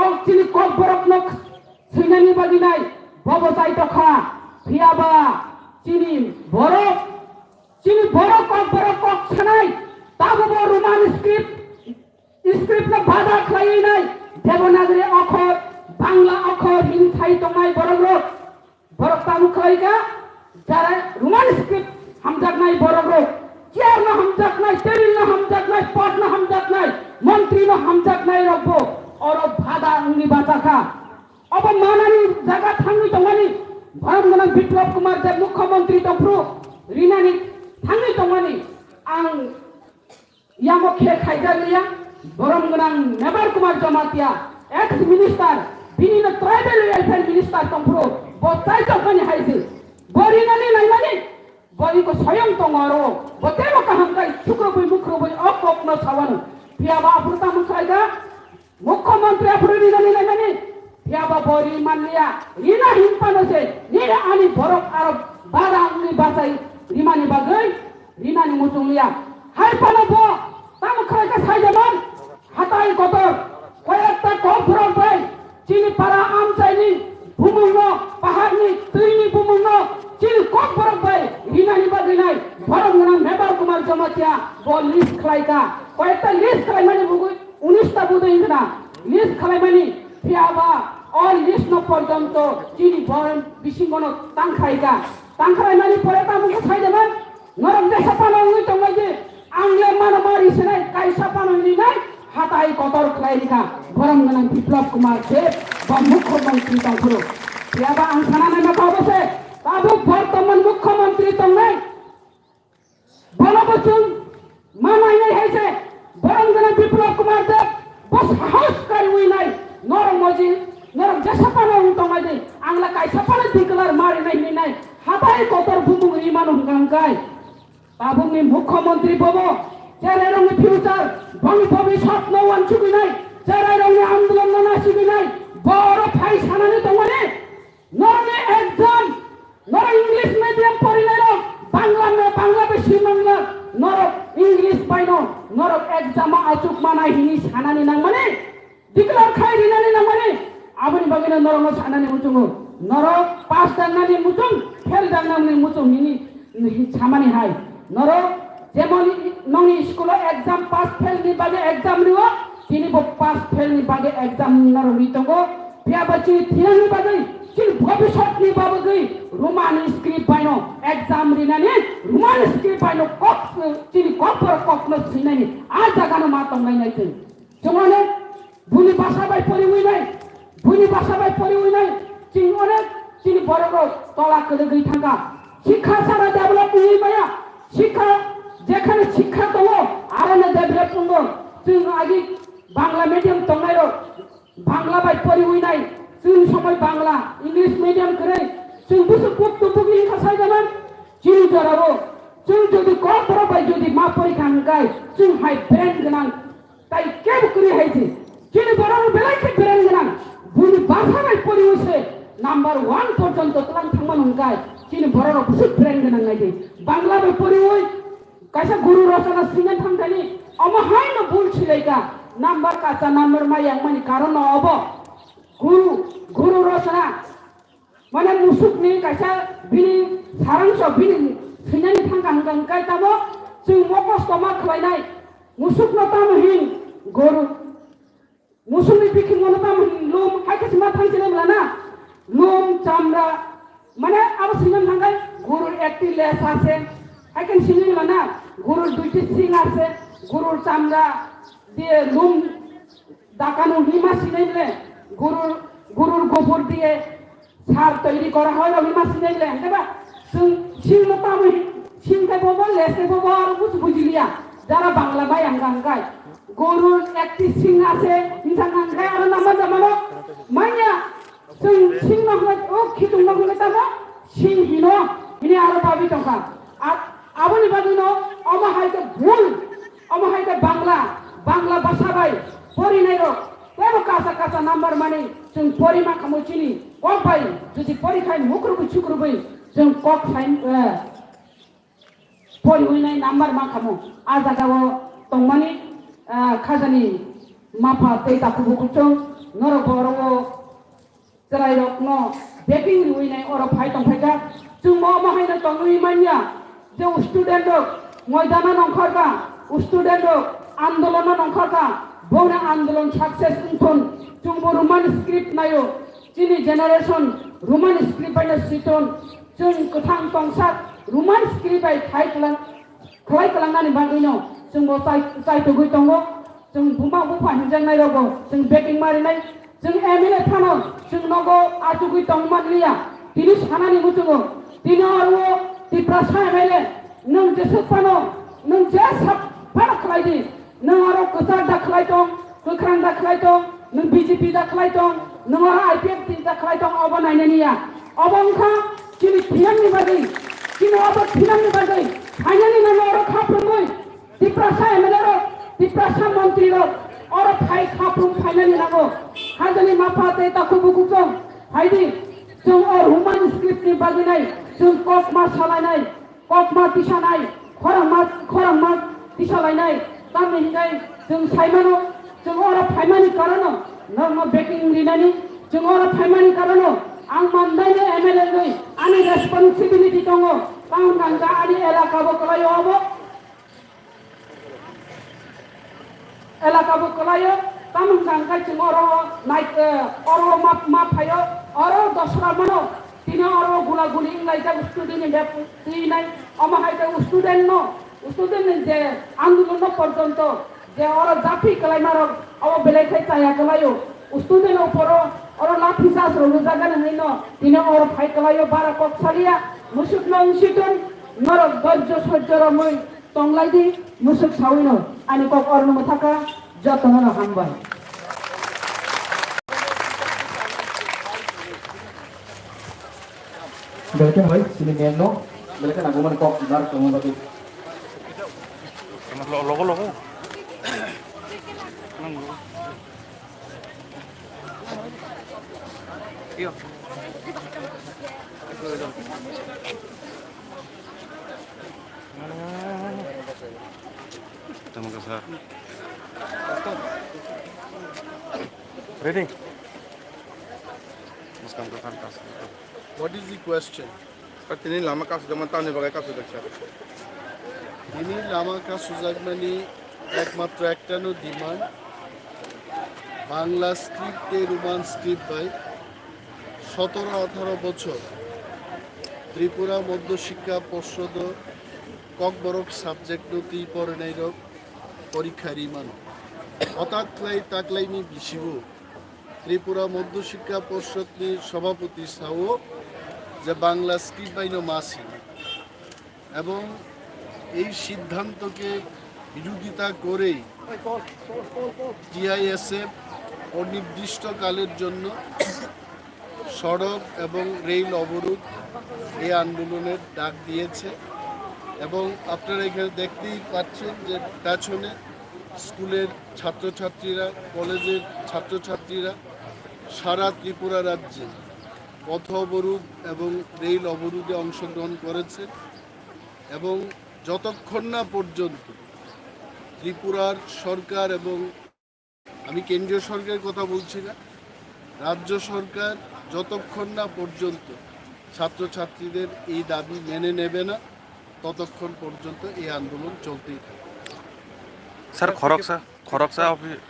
Speaker 6: অল চিনি কক বরক নক সিনানি বাগিনাই ববতাই তখা ফিয়াবা চিনি বরক কক ছানাই তাবো রোমান স্ক্রিপ্ট না বাধা খাই নাই দেবনাগরী অক্ষর বাংলা অক্ষর হিংসাই তমাই বরক তামু খাইগা যারা রোমান স্ক্রিপ্ট হামজাক নাই বরক চেয়ার না হামজাক নাই টেবিল না হামজাক নাই পদ না হামজাক নাই মন্ত্রী না হামজাক নাই রব অর ভাদা উনি বাঁচাখা অব মানানি জায়গা থাঙ্গি তমানি ভরমগনা বিপ্লব কুমার দেব মুখ্যমন্ত্রী তফ্রু রিনানি থাঙ্গি তমানি আং ইয়ামো খে খাইজালিয়া বরমগনা মেবার কুমার জমাতিয়া এক্স মিনিস্টার বিনিন ট্রাইবেল ওয়েলফেয়ার মিনিস্টার তফ্রু বতাই তমানি হাইছে বরিনানি নাইমানি বই को स्वयं तंगारो बतेरो कहमकाय शुक्रबुई मुख्रबुई अकपन सावन पियाबा अफ्रुता मुखाइगा मुख्यमंत्री अफ्रुनी नानी नानी पियाबा बरी मानलिया रिना हिंपानोसे निरा आनी बरक आरो बारा उनी बासाई रिमानी बागै रिनानी मुजुंलिया हाय पानबो तामुखाइगा साइजामान हाताई गतर कयेकटा कफरक बाय चिनि पारा आमचाइनि बुमुंनो पाहाड़नि दैनि बुमुंनो चिल कक बरक बाय रिनानी बागैनाय भरमगना मेबर कुमार जमातिया बो लिस्ट खालायगा कयेकटा लिस्ट खालायमानि बुगै 19टा बुदैना लिस्ट खालायमानि फियाबा अल लिस्ट न पर्यन्त चिनि भरम बिसिंगनो तांखायमानि परे तामुखौ साइजामान नरम देसा पानांगै दंगायजे आंले मानो मारिसनाय कायसा पानांनिनाय हाताय कतर खालायगा भरमगना बिप्लब कुमार देब बा मुख्यमंत्री तंफुरु फियाबा आं सानानाय माखा बसे बाबु बर्तमान मुख्यमंत्री तंनाय बलबचन मानायनाय हायसे बरमगना बिप्लब कुमार देब बस हाउस कायउइनाय नरमजि नरम देसापानो तंगायदे आंला कायसापानो दिक्लार मारिनाय हिनाय हाबाय कतर बुमुं रिमानो हंगांगाय बाबुनि मुख्यमंत्री बबो जेरायरंनि फिउचार बंग भबिष्यत नवान सुगिनाय जेरायरंनि आंदोलन नासिगिनाय बर फाइ सानानै दंमाने नरनि एग्जाम नर इंग्लिश मीडियम पढ़िनाय बांग्ला बेसि मंगला नर इंग्लिश बायनो नर एग्जाम आचुक मानाय हिनि सानानि नांमाने डिक्लेयर खायरिनानि नांमाने आबनि बागैनो नरनो सानानि मुजुङो नर पास दाननानि मुजुं फेल दाननानि मुजुं हिनि सामानि हाय नर जेमन नंनि स्कुल एग्जाम पास फेल नि बागे एग्जाम रिओ तिनि बो पास फेल नि बागे एग्जाम नर रितंगो फियाबाचि थियानि बागे चिल भविष्यत नि बाबगै रोमान स्क्रिप्ट बायनो एग्जाम रिनानि रोमान स्क्रिप्ट बायनो कक चिनि कपर ककनो सिनानि आ जागानो मा तंगायनाय थै जमाने बुनि भाषा बाय परिउइनाय चिनि अनेक चिनि बरगो तला कले गै थांगा शिक्षा सारा डेभलप नि माया शिक्षा जेखाने शिक्षा दङ आरो डेभलप दङ जों आगि बांला मिडियाम तंगायरो बांला बाय परिउइनाय जों समय बांला इंग्लिश मीडियम करे जों बुसु बक्तब्यनि खासाय जानान जिउ जराबो जों जदि कपर बाय जदि मा परीक्षा हंगाय जों हाय ब्रेन गोनां ताइ केब करि हायजे जिनि बरन बेलायके ब्रेन गोनां बुनि भाषा बाय परिउइसे नाम्बार 1 पर्यन्त तलां थांमान हंगाय जिनि बरन बुसु ब्रेन गोनां नायदे बांला बाय परिउइ कायसा गुरु रचना सिंगन थांगानि अमहायनो बुल छिलायगा नाम्बार काचा नाम्बार मायां मानि कारण अब गुरु रचना माने मुसुकनि कायसा बिनि सारांश बिनि सिनानि थांगांगांगाय ताबो जों मकस्त मा खालायनाय मुसुकनो तामहिन गुरु मुसुकनि बिखिंगनो तामहिन लुम हायकासि मा थांसिनाय लाना लुम चामड़ा माने अब सिनान थांगाय गुरु एकटी लेस आसे हायकान सिनाय लाना गुरु दुइटी सिं आसे गुरु चामड़ा দিয়ে লুম দাকানো হিমা সিনাইলে গুরুর গোবর দিয়ে সার তৈরি করা হয় হিমা সিনাইলে হেবা जों সিংমতা আমি সিংকে ববো লেসে ববো আর বুঝিলিয়া যারা বাংলা বাই আঙ্গাঙ্গাই গরুর একটি সিং আছে ইনসাঙ্গাঙ্গাই আর নামা জামানো মাইয়া जों সিং নহলে ও খিতুং নহলে তাবা সিং হিনো ইনি আর পাবি টাকা আর aboni bagino oma haite bhul oma haite bangla bhasha bai pori nai ro tebo kasa number mani jeng pori ma kamu chini kok bai jodi pori khai mukru chukru bai jeng kok sain pori winai number ma kamu aja gawo tongmani khajani mafa tei ta kubu kuchong noro boro cerai rokno baking winai oro phai tong phai ka jeng mo ma haina tongui manya je student rok moidana nongkharka student rok andolona nongkharka bona andolon success unthon jungbo roman script nayo chini generation roman script by siton jung kathang tongsak roman script by khlai kalangani bangino jungbo sai to gui tongo jung buma bupa hinjang nai rogo jung baking mari nai jung emile thano jung nogo aju gui tongmanliya tini sanani buchungo tini arwo ti prasha emile nung jesuk pano nung jesap para khlaidi nung aro kusar da khlai tong kukrang da khlai tong nung BJP da khlai tong nung aro IPF da khlai tong obo nainaniya obongkha chini thiam ni bagi chini obo thiam ni bagi finally nang aro khaprungoi ti prasha emile ro ti prasha mantri ro aro phai khaprung finally nago hajani mapate ta kubu kuchong haidi jung or human script ni bagi nai jung kok ma salai nai kok ma tisha nai khorang ma tisha lai nai tamni hingai jung saimano jung ora phaimani karano no baking rinani jung ora phaimani karano ang mandai ne MLA goi ani responsibility tongo kaun ganga ani elaka bo kalayo abo elaka bo kalayo tamun ganga jung oro naik oro ma phayo oro dosra mano tino oro gula guli ingai ta student ni dep nai ama haita student no student je আন্দোলন পর্যন্ত যে ওরা জাফি কলাই মারক ও বেলাই খাই চায়া কলাইও student উপর ওর লাঠি চাষ রলু জাগান হইন তিনে ওর ফাই কলাইও বারা কক সালিয়া মুসুক নং সিটন নরক গজ্জ সহ্যর মই তংলাই দি মুসুক সাউইন আনি কক অরনম থাকা যতন হামবাই
Speaker 2: Balikan boy, sini neno. Balikan aku mana kok dar kamu bagi.
Speaker 7: Logo. Iyo. Terima kasih. Ready? Muskan ke kantas.
Speaker 8: What is the question? Ini lama kasus zaman tahun ini bagai kasus দেখছে ini lama kasus মানে একমাত্র একটা no demand Bangla স্ক্রিপ্টে Roman script বাই 17-18 বছর ত্রিপুরা মধ্য শিক্ষা পর্ষদ ককবরক সাবজেক্ট নতি পরিণাইরক পরীক্ষার ইমান তাকলাইনি বিশিব ত্রিপুরা মধ্য শিক্ষা পর্ষদের সভাপতি সাও যে বাংলা স্ক্রিপ্ট বাইনো মাসি এবং এই সিদ্ধান্তকে বিরোধিতা করেই টিআইএসএফ অনির্দিষ্টকালের জন্য সড়ক এবং রেল অবরোধ এই আন্দোলনের ডাক দিয়েছে এবং আপনারা এখানে দেখতেই পাচ্ছেন যে পেছনে স্কুলের ছাত্রছাত্রীরা কলেজের ছাত্রছাত্রীরা সারা ত্রিপুরা রাজ্যে পথ অবরোধ এবং রেল অবরোধে অংশগ্রহণ করেছে এবং যতক্ষণ না পর্যন্ত ত্রিপুরার সরকার এবং আমি কেন্দ্রীয় সরকারের কথা বলছি না রাজ্য সরকার যতক্ষণ না পর্যন্ত ছাত্রছাত্রীদের এই দাবি মেনে নেবে না ততক্ষণ পর্যন্ত এই আন্দোলন চলতেই থাকবে
Speaker 7: স্যার খড়গসা অফিস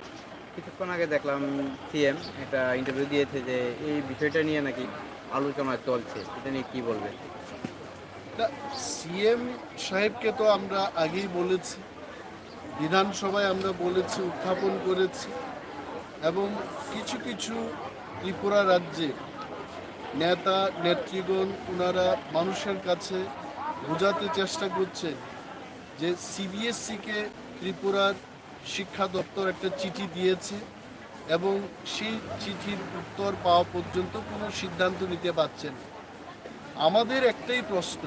Speaker 9: কিছুক্ষণ আগে দেখলাম সিএম একটা ইন্টারভিউ দিয়েছে যে এই বিষয়টা নিয়ে নাকি আলোচনা চলছে, এটা নিয়ে কি বলবেন?
Speaker 8: সিএম সাহেবকে তো আমরা আগেই বলেছি, বিধানসভায় আমরা বলেছি, উত্থাপন করেছি এবং কিছু কিছু ত্রিপুরা রাজ্যে নেতা নেত্রীগণ ওনারা মানুষের কাছে বোঝাতে চেষ্টা করছেন যে সিবিএসসিকে ত্রিপুরার শিক্ষা দপ্তর একটা চিঠি দিয়েছে এবং সেই চিঠির উত্তর পাওয়া পর্যন্ত কোনো সিদ্ধান্ত নিতে পারছেন। আমাদের একটাই প্রশ্ন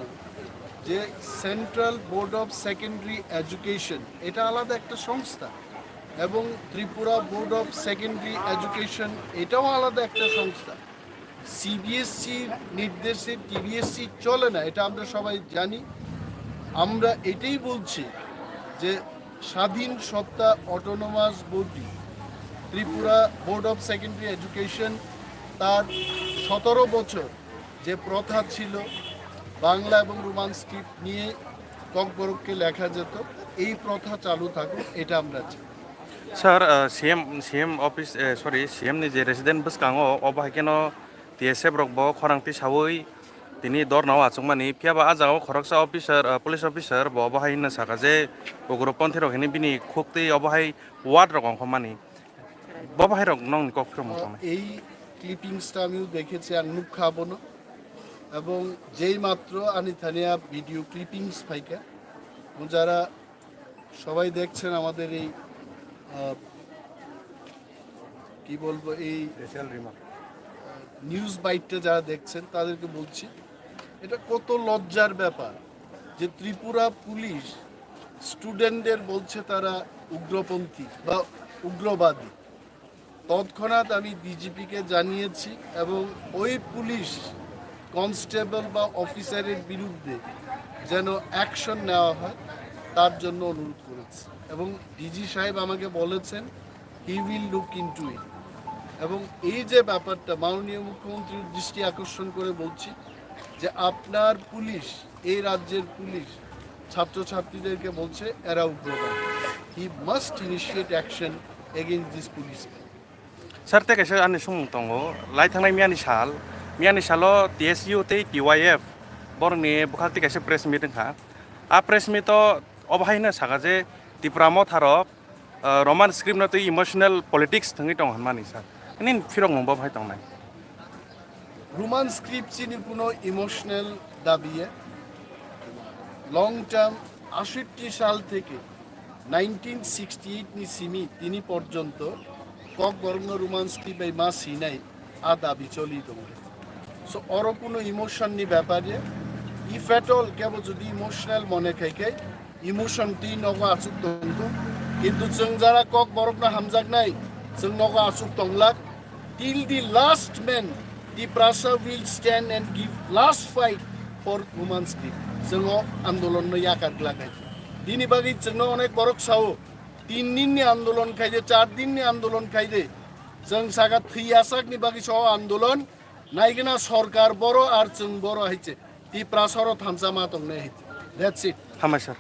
Speaker 8: যে central board of secondary education এটা আলাদা একটা সংস্থা এবং Tripura board of secondary education এটাও আলাদা একটা সংস্থা। সিবিএসসির নির্দেশে টিবিএসসি চলে না, এটা আমরা সবাই জানি। আমরা এটাই বলছি যে স্বাধীন সত্তা autonomous body Tripura board of secondary education তার 17 বছর যে প্রথা ছিল বাংলা এবং রোমান স্ক্রিপ্ট নিয়ে ককবরককে লেখা যেত, এই প্রথা চালু থাকুক, এটা আমরা চাই।
Speaker 7: Sir, CM office, sorry, CM ni je resident bus kango obahikeno TSF rokbo khorangti sawui tini dor nawa achungmani phiaba ajao khoroksa officer police officer bo obahai na saka je ugroponthi rok hini bini khukti obahai ward rok ongkhomani obahai rok nong kokrom khomai
Speaker 8: এই ক্লিপিংসটা আমিও দেখেছি আর মুখ খাবো না, এবং যেই মাত্র আমি থানিয়া ভিডিও ক্লিপিংস পাইকা যারা সবাই দেখছেন আমাদের এই কি বলবো এই নিউজ বাইটটা যারা দেখছেন তাদেরকে বলছি এটা কত লজ্জার ব্যাপার যে ত্রিপুরা পুলিশ স্টুডেন্টদের বলছে তারা উগ্রপন্থী বা উগ্রবাদী। তৎক্ষণাৎ আমি ডিজিপিকে জানিয়েছি এবং ওই পুলিশ কনস্টেবল বা অফিসারের বিরুদ্ধে যেন অ্যাকশন নেওয়া হয় তার জন্য অনুরোধ করেছি, এবং ডিজি সাহেব আমাকে বলেছেন হি উইল লুক ইনটু ইট। এবং এই যে ব্যাপারটা মাননীয় মুখ্যমন্ত্রীর দৃষ্টি আকর্ষণ করে বলছি যে আপনার পুলিশ, এই রাজ্যের পুলিশ ছাত্রছাত্রীদেরকে বলছে এরা উগ্রবাদী। He must initiate action against this police.
Speaker 7: Sir, te kaisa ani sumung tongo lai thangnai miani salo TSU te TYF borni bukhakti kaisa press meeting ha a press meet to obahai na saka je tipramo tharok roman script na to emotional politics thangi tong hanmani sir nin phirong mong bhai tongnai
Speaker 8: Roman script চিনি কোনো emotional দাবিয়ে long term 68 সাল থেকে 1968 নি সিমি তিনি পর্যন্ত cock বর্ণ Roman script এই মা সিনাই আ দাবি চলি তোমরা সো অর কোনো ইমোশন নি ব্যাপারে ইফ এট অল কেবল যদি ইমোশনাল মনে খাইকে ইমোশন টি নগ আসুক দন্ত কিন্তু जों যারা কক বর্ণ হামজাক নাই जों নগ আসুক তংলাক till the last man the Prasa will stand and give last fight for Roman script. जोङो आन्दोलन न याकार लागाय दिनि बागै जोंनो अनेक बरक सावो 3 दिननि आन्दोलन खायदे 4 दिननि आन्दोलन खायदे जों सागा थैयासाकनि बागै सह आन्दोलन नायगोना सरकार बरो आर जों बरो हायचे ति प्रासरो थामसा मा दंने हायचे that's it
Speaker 7: hamai sir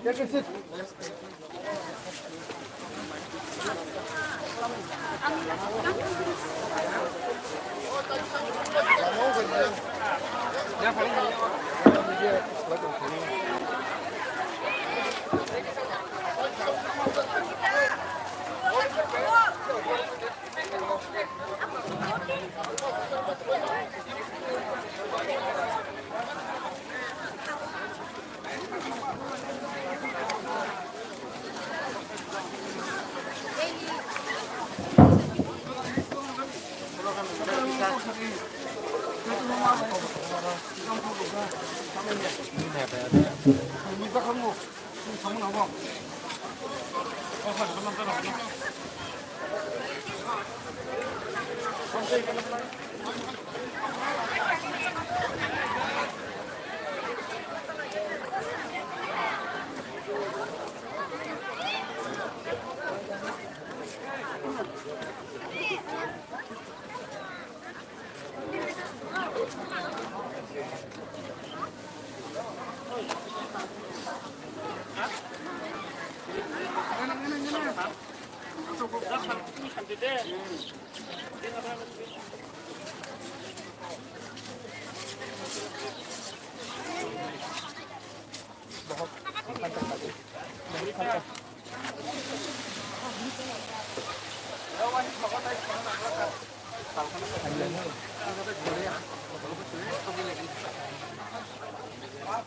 Speaker 8: Take a seat.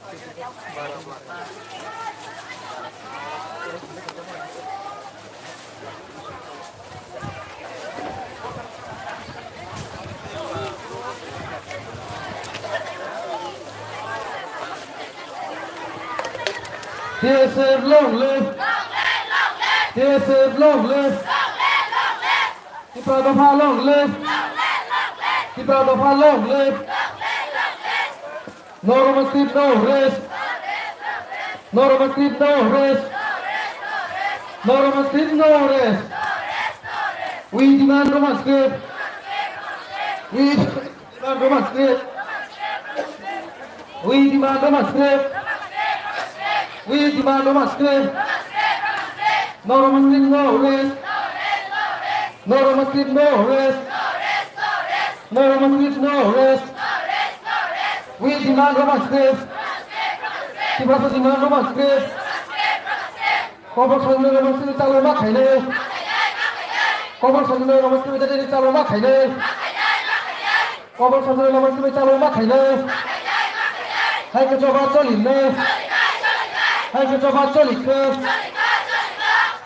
Speaker 2: TSF long live! TSF long live! Tipratopa long live! Tipratopa long live! No Roman sleep, no rest! No Roman sleep, no rest! No Roman sleep, no rest! We demand Roman sleep! We demand Roman sleep! We demand Roman sleep! We demand Roman sleep! No Roman sleep, no rest! No Roman sleep, no rest! No Roman sleep, no rest! We demand Roman sleep! Tiprasa demand Roman sleep! Kobor sanjung Roman sleep calo mak haine! Kobor sanjung Roman sleep jadi calo mak haine! Kobor sanjung Roman sleep calo mak haine! Hai kecoba colin ne! Hai kecoba colik ke!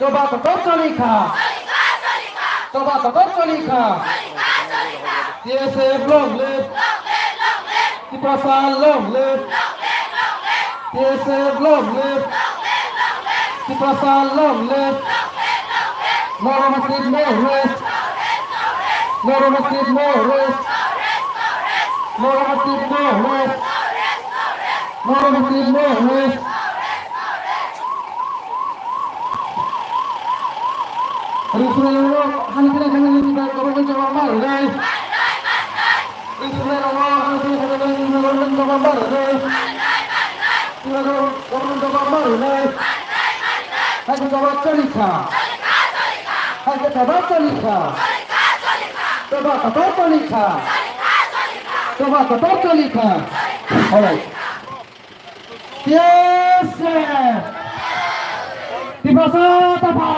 Speaker 2: Coba tetap colika! Coba tetap colika! TSF long live! Tiprasa long live! TSF long live! Tiprasa long live! No Roman sleep, no rest! No Roman sleep, no rest! No Roman sleep, no rest! No Roman sleep, no rest! Risulero hanipina jangan kita korban coba mar deh. Risulero hanipina jangan korban coba mar deh. Kita korban coba mar deh. Hai coba colika. Hai coba colika. Coba colika. Coba colika. Alright. Yes. Tiprasa tapa.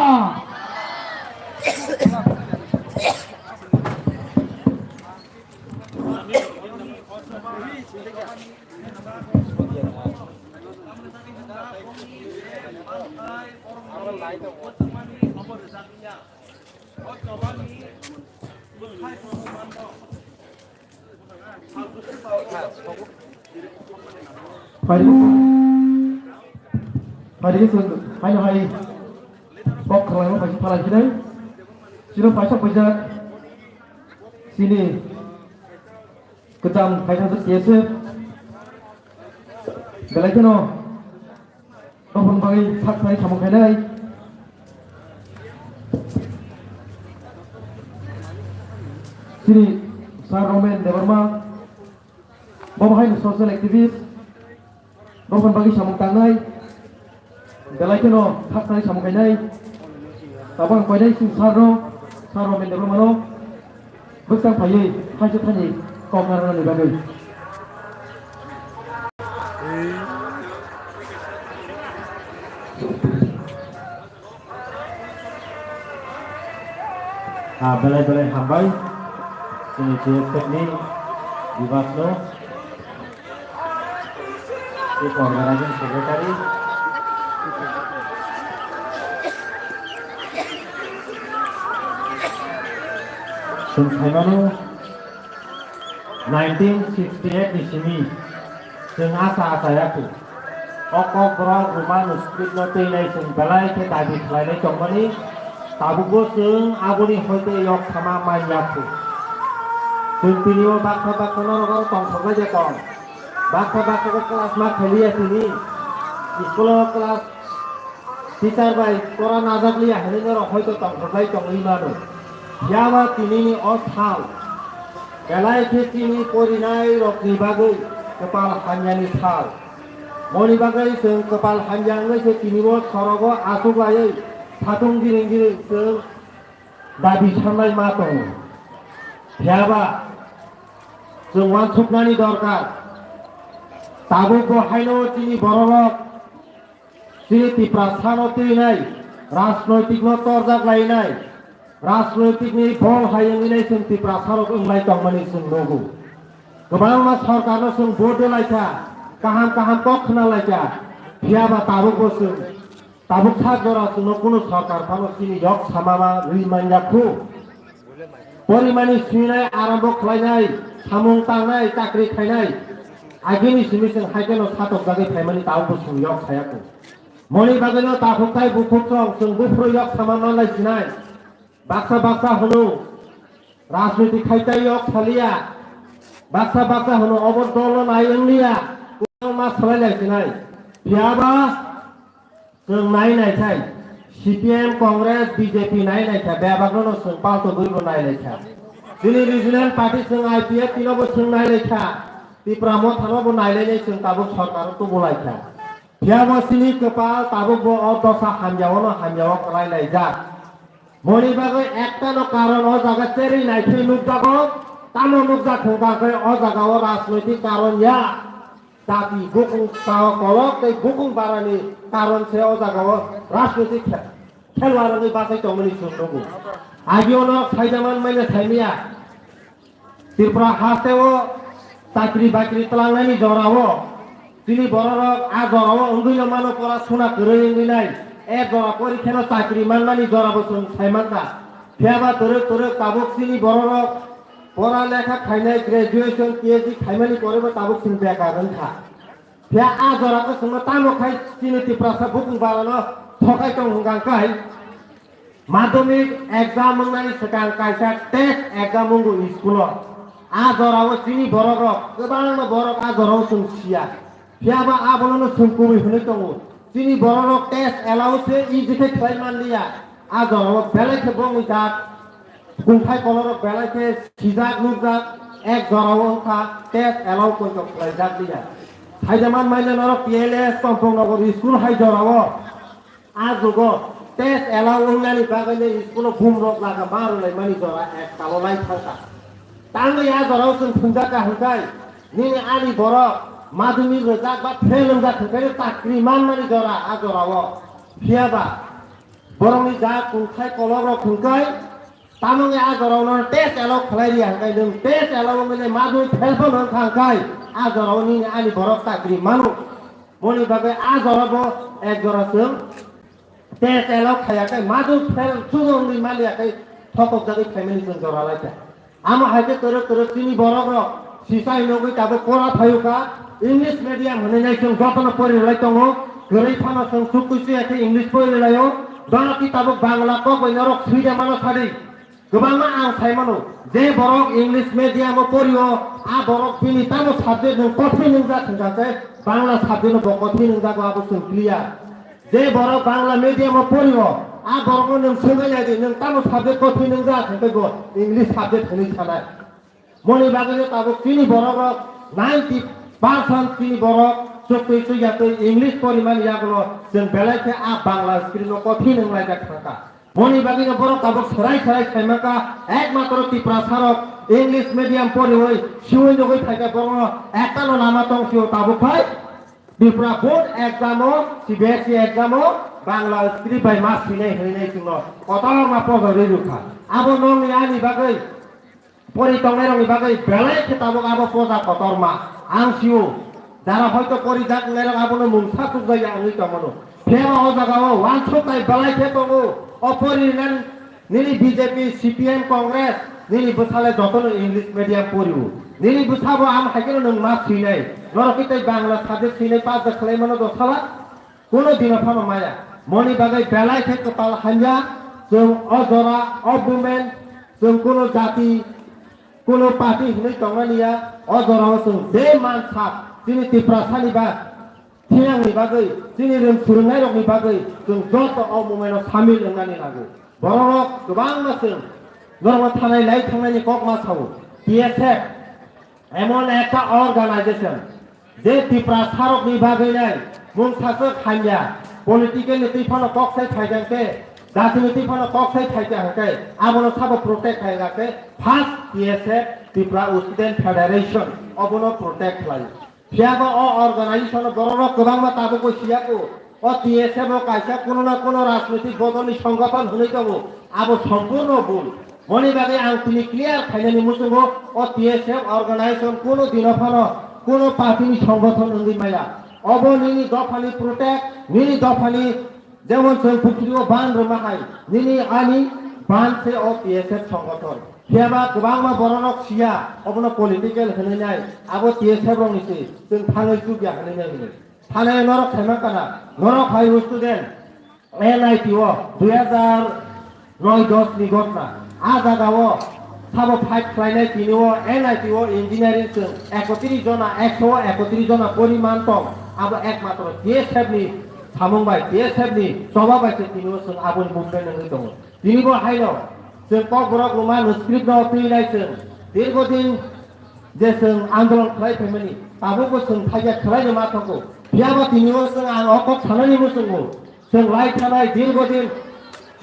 Speaker 2: Hari ini hanya hari bok kerana pagi pagi ini, sini pasang pejat sini kejam kaitan tu biasa, belai keno, orang bagi sak hari kamu kenai, sini Sar Roman Dewarma, bawa hai social activist, orang bagi kamu tangai. Belai keno hak tadi sama kainai, tabang kainai sing saro mendebro mano, besar paye, hasil tani kau ngaran ni bagai.
Speaker 3: Belai hambai, sini cek ni dibahas lo, si organisasi sekretari. Sungkaimanu 1968 di sini, sing asa yaku. Okok berang rumah nuskrit note nai sing balai ke tadi selain congmani, tabugo sing abuni hoite yok sama main yaku. Sing pinio bakha nor tong soga je kong. Bakha kelas mak khalia sini. Sekolah kelas teacher bai koran azab liya hene nor hoite tong soga tong imanu. Yawa tinini othal, belai kini porinai rokni bagai kepala hanjani thal, moni bagai seng kepala hanjang ni kini bot sorogo asuk lagi, patung giring seng dabi sampai matong. Yawa seng wan suknani dorkar, tabuk bohaino tini borok, sini tiprasano tinai, rasnoitik no torjak lainai. राजनैतिक नि बल हायंगिनाय जों तिप्रा सारक उंलाय दंमोन जों लोगो गोबां मा सरकारनो जों vote होलायथा
Speaker 1: kaham kaham kok khna laika phiaba tabuk bosung tabuk thak jora suno kuno sarkar phano sini yok samama rimanya khu পরিমাণে সিনাই আরম্ভ খাইনাই সামুং তাंनाय চাকরি খাইনাই আগেনি সিমিসন হাইকেনো সাতক জাগে ফাইমানি তাও সুyok সায়াকো মনি বাগেনো তাফুকাই বুফুকং जों बुफ्रुयक सामाननाय सिनाय बाक्सा बाक्सा हनु राजनीति खाइतायक सालिया बाक्सा बाक्सा हनु अबदल नायंलिया उनाव मा सालायनाय सिनाय फियाबा जों नायनायथाय CPM Congress BJP नायनायथा बेबागनो जों पालतो गइबो नायनायथा दिनै रिजनल पार्टी जों IPF तिनबो जों नायनायथा तिप्रामो थानबो नायनायनै जों ताबो सरकार तो बोलायथा फियाबा सिनि कपाल ताबो बो अदसा हामजावनो हामजाव कलायनाय जा मनि बागै एकटानो कारण अ जागा चेरि नायथै नुजागो तानो नुजा थंगाखै अ जागाव राजनैतिक कारण या जाति गुकुं साव कलक तै गुकुं बारानि कारण से अ जागाव राजनैतिक खेलवारनि बासै तमनि सुन्दगु आगियावनो साइदामान माइना साइमिया त्रिपुरा हातेव चाकरि बाकरि तलांनायनि जराव दिनै बररक आ जराव उन्दैनो मानो पराशुना गरैंगिनाय ए जरा परीक्षानो चाकरि माननानि जराबो जों साइमानदा फियाबा तरक तरक ताबुक सिनि बररक परा लेखा खाइनाय ग्रेजुएशन PhD खाइमानि परेबो ताबुक जों बेकारन था फिया आ जराको जों तामो खाइ सिनि त्रिपुरा बुकुं बारानो थकाय दं हंगांखाय माध्यमिक एग्जाम मंगनानि सिगां कायसा टेस्ट एग्जाम मंगु स्कुलाव आ जराव सिनि बररक गोबां बरक आ जराव जों सिया फियाबा आ बोलनो जों कुबै होनै दङ सिनि बररक टेस्ट एलाउसे इजिके खाइमानलिया आ जराव बेलेखे बंगिजात गुंथाय कलरक बेलेखे सिजाक नुजाक एक जराव अंखा टेस्ट एलाउ कोइक खाइजाक दिया हाइदामान माइले नरक PLS तंफं नगर स्कुल हाइ जराव आ जुगो टेस्ट एलाउ होननानै बागैले स्कुलाव बुमरक लागा मारुलाय मानि जरा एक काललाय थांका तांगै आ जराव जों थुंजाका हंखाय निनि आनि बरक माध्यमिक रजाक बा फेल होनजाक हंखाय चाकरि माननानै जरा आ जराव फियाबा बरंनि जा गुंथाय कलरक हंखाय तामंगे आ जरावनो टेस्ट एलाउ खालायरि हंखाय जों टेस्ट एलाउ होननानै माध्यमिक फेलफोर हंखाय आ जराव निनि आनि बरक चाकरि मानु मनि बागै आ जराव एक जरा जों टेस्ट एलाउ खायाखै मादु फेल सुगंनि मालियाखै थकक जागै फेमिलि जों जरालायता आमा हायके तरक तरक सिनि बरक सिसाय नगै ताबो परा थायुका इंलिश मीडियम होननाय जों जतन परिलाय दङ गरै फाना जों सुकुसि एखे इंलिश परिलायो दनकि ताबो बांला को बयनरक सुइदा मानो सादि गोबांना आं सायमानो जे बरक इंलिश मीडियम परियो आ बरक बिनि तानो साबजेक्ट जों कथि नों जाथों जाथे बांला साबजेक्ट न कथि नों जागो आबो जों क्लियार जे बरक बांला मीडियम परियो आ बरक नों सोंगायनाय नों तानो साबजेक्ट कथि नों जाथों गो इंलिश साबजेक्ट होनै सानाय मनि बागैनो ताबो सिनि बरक 90% सिनि बरक सबै सैयातै इंलिश परिमान यागलो जों बेलायखे आ बांला स्क्रिन कथि नों लायगा थांका मनि बागैनो बरक ताबो सराय सराय सायमाका एकमात्र त्रिपुरा सारक इंलिश मीडियम परिवै सिवै नगै थायका बरक एकटानो नामा तंसियो ताबो फाय Tripura board एग्जामो CBSE एग्जामो Bangla script by mass फैनाय होनाय जोंनो कतार मा पजरै रुखा आबो नंनि आनि बागै परितंनाय रंनि बागै बेलाय खिताबो आबो पजा कतार मा आं सिउ যারা হয়তো পরিজাক নেরক আবনো মুংসা তুজাই आंनि तमनो फेवा अ जागाव वानसोताय बेलाय खेतंगो अपरिनान निनि BJP CPM कांग्रेस निनि बसाले जतन इंलिश मीडियम परिउ निनि बसाबो आम हाइकेनो नों मा सिनाय नरकितै बांला साबजेक्ट सिनाय पास खालायमानो दसाला कोनो दिन फानो माया मनि बागै बेलाय खे कपाल हान्जा जों अजरा अबुमेन जों कोनो जाति कोनो पार्टी होनै दंनानिया अजराव जों बे मानसा दिनै त्रिपुरा सानिबा थियांनि बागै दिनै जों फोरोंनाय रकनि बागै जों जत अमुमेनो सामिल होननानै लागो बररक गोबां मासों गरम थानाय लाई थांनायनि कक मासाव PSF एमन একটা অর্গানাইজেশন যে त्रिपुरा सारकनि बागैनाय मुंसासो खान्या पलिटिकल नीतिफानो कक्साय थाइजांके जाति नीतिफानो कक्साय थाइजांके आबनो साबो प्रोटेक्ट थाइगाके first PSF Tripura student federation अबनो प्रोटेक्ट खालायो फियाबो अ अर्गानाइजेशन बररक गोबां मा ताबो सियाको अ TSF कायसा कोनो ना कोनो राजनीतिक बदलनि संगठन होनै दङ आबो सम्पूर्ण भुल मनि बागै आं तिनि क्लियर खायनानि मुसुंगो अ TSF अर्गानाइजेशन कोनो दिन फानो কোনো পার্টিনি সংগঠন ওই মায়া অব নিনি দফানি প্রোটেক্ট নিনি দফানি যেমন ফুটলিও বান রমাহাই নিনি আনি বানसे অ টিএসএফ সংগঠন हेबा गोबां मा बरनक सिया अबनो पलिटिकल होनैनाय आबो टीएसएफ रंनिसै जों थाङै जुगिया होनैनाय होनो थानाय नरक थाइमा काना नरक हाइ स्टुडेन्ट एनआईटीओ 2009-10 नि घटना आ जागाओ साबो फाइट खालायनाय तिनिओ एनआईटीओ इन्जिनियारिं जों 31 जना 131 जना परिमाण दं आबो एकमात्र टीएसएफ नि सामुंबाय टीएसएफ नि जबाबायसे तिनिओ जों आबोनि मुभमेन्ट नङै दङ तिनिबो हाइनो जों ककबरक रुमा स्क्रिप्ट न फैनाय जों दीर्घदिन जे जों आन्दोलन खालायफैमानि दाबो जों थाइया खालायनो माथांगौ बियाबा तिनिबो जों आं अकब थानायनिबो जों लाइ थानाय दीर्घदिन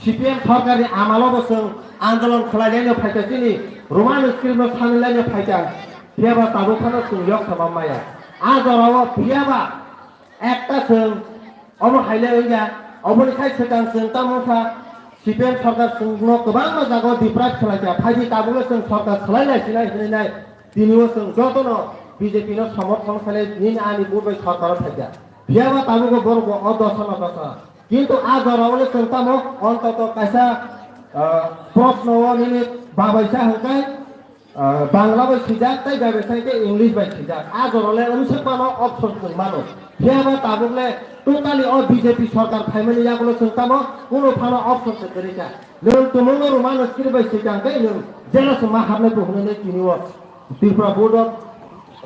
Speaker 1: सीपीएम सरकारनि आमालावबो जों आन्दोलन खालायनायनो फायगासिनो रुमा स्क्रिप्ट न थांलायनो फायगा बियाबा दाबो थानो जों यक खालाममाया आजराव बियाबा একটা जों अबो हाइलायया अबोनिखाय सिगां जों तामुफा सीपीएम सरकार जों गोबां जायगायाव डिप्राइभ खालायजा फाइदि दाबो जों सरकार सोलायनायसिनाय होनैनाय दिनैबो जों जतन बीजेपी नो समर्थन खालाय निन आनि बुबै सरकार फायजा बियाबा दाबो बरग अदसन अदसन किन्तु आजरावले जों तामो अन्तत कायसा प्रश्न निनि बाबायसा हंकाय बांला बाय सिजा ताइ बाबायसा के इंग्लिश बाय सिजा आजरावले ओनसोपानो अप्शन जों मानो बियाबा दाबोले टोटाली अ बीजेपी सरकार फाइमानि यागलो जों तामो कोनो फानो अप्शन से करिका नों तुमनो रुमानो स्क्रिप्ट बाय सिजा कै नों जेलास मा हाबनाय होनैनाय तिनिओ Tripura board of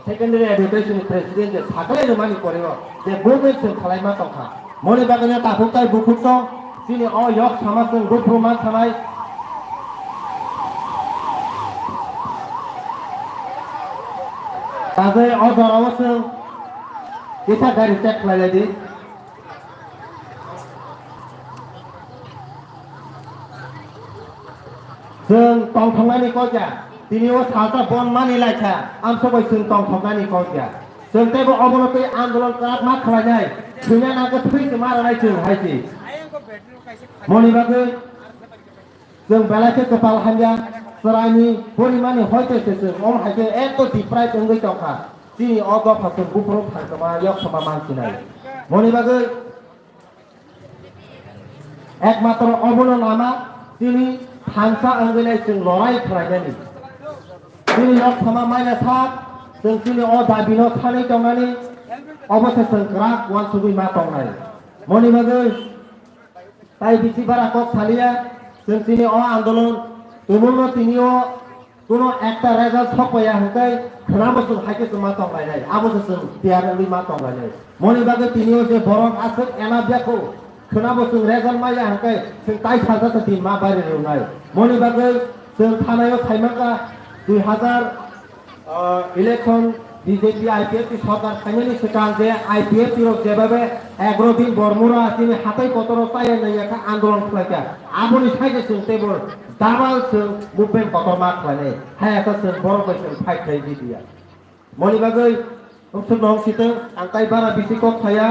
Speaker 1: secondary education president साकलायनो मानि करेओ जे मुभमेन्ट जों खालायमा दंखा मनि बागैनो ताफुकाय बुकुत सिनि अ यक समाजजों गुफुरमा थानाय ताजै अजराव जों केसा गारि चेक खालायलायदि जों तंथंनानै कजा दिनैओ सालता बन मानि लायखा आम सबाय जों तंथंनानै कजा जों तेबो अबनतै आन्दोलन कारात मा खालायनाय थैना नागो थैसे मारानाय जों हायसि मनि बागै जों बेलासे कपाल हान्जा सरायनि परिमानि हयतेसे जों अम हायके एत डिप्राइभ ओंगै दंखा दिनै अ गफा जों गुफुर फांकमा यक समा मानसिनाय मनि बागै एकमात्र अबनो नामा दिनै थांसा ओंगैनाय जों लड़ाई खालायनायनि दिनै यक समा माइना सात जों दिनै अ दाबिनो थानै दंनानै अबसे जों ग्राक वान सुबुय मा दंनाय मनि बागै ताइ बिसि बारा कक थालिया जों दिनै अ आन्दोलन तुमुनो तिनिओ कोनो একটা রেজাল্ট ছপায়া হকাই খনাবসুন হাইকে তো মাতং লাইনাই আবসুন তিয়ারলি মাতং লাইনাই মনি বাগে তিনিও যে বরং আছে এনাবিয়াখौ খনাবসুন রেজাল্ট মায়া হকাই जों ताइ साजासे दिन मा बारे रोंनाय मनि बागे जों थानायाव थाइमाका 2000 इलेक्शन बीजेपी आईपीएफ की सरकार थाइमानि सिगां जे आईपीएफ रो जेबाबे 11 दिन बरमुरा तिनि हाथाय पतरो ताय नैयाखा आन्दोलन खालायका आबोनि साइजे जों टेबल दाबाल जों मुभमेन्ट पतरमा खालायनाय हायाका जों बर बैसों फाइट खालाय दिया मनि बागै ओंसोर नं सितों आं ताइ बारा बिसिको थाया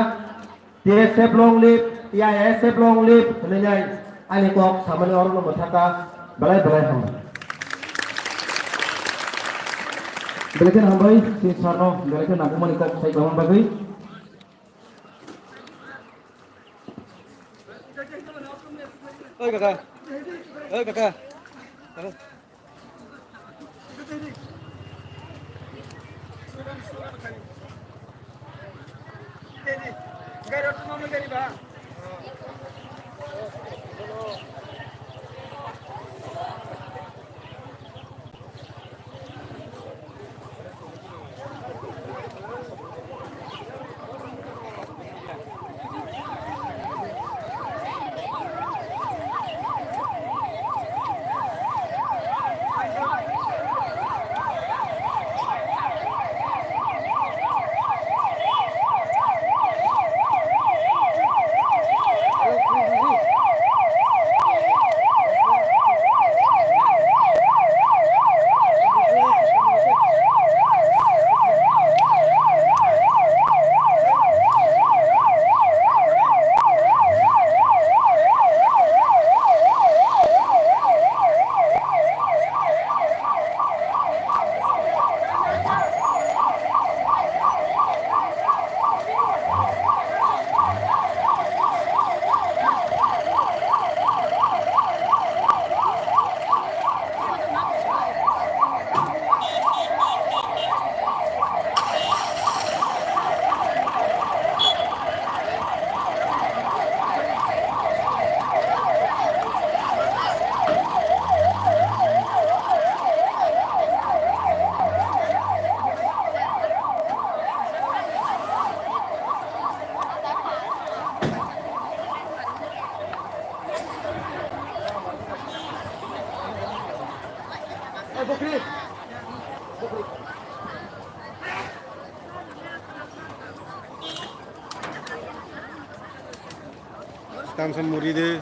Speaker 1: टीएसएफ लं लिभ टीआईएसएफ लं लिभ होनैनाय आनि कक सामानि अरनो मथाका बलाय बलाय हम
Speaker 2: बेलेकेन हामबाय सि सारनो बेलेकेन नागुमानि कक साइ बामन बागै
Speaker 9: ओइ काका
Speaker 8: Tamsan muride.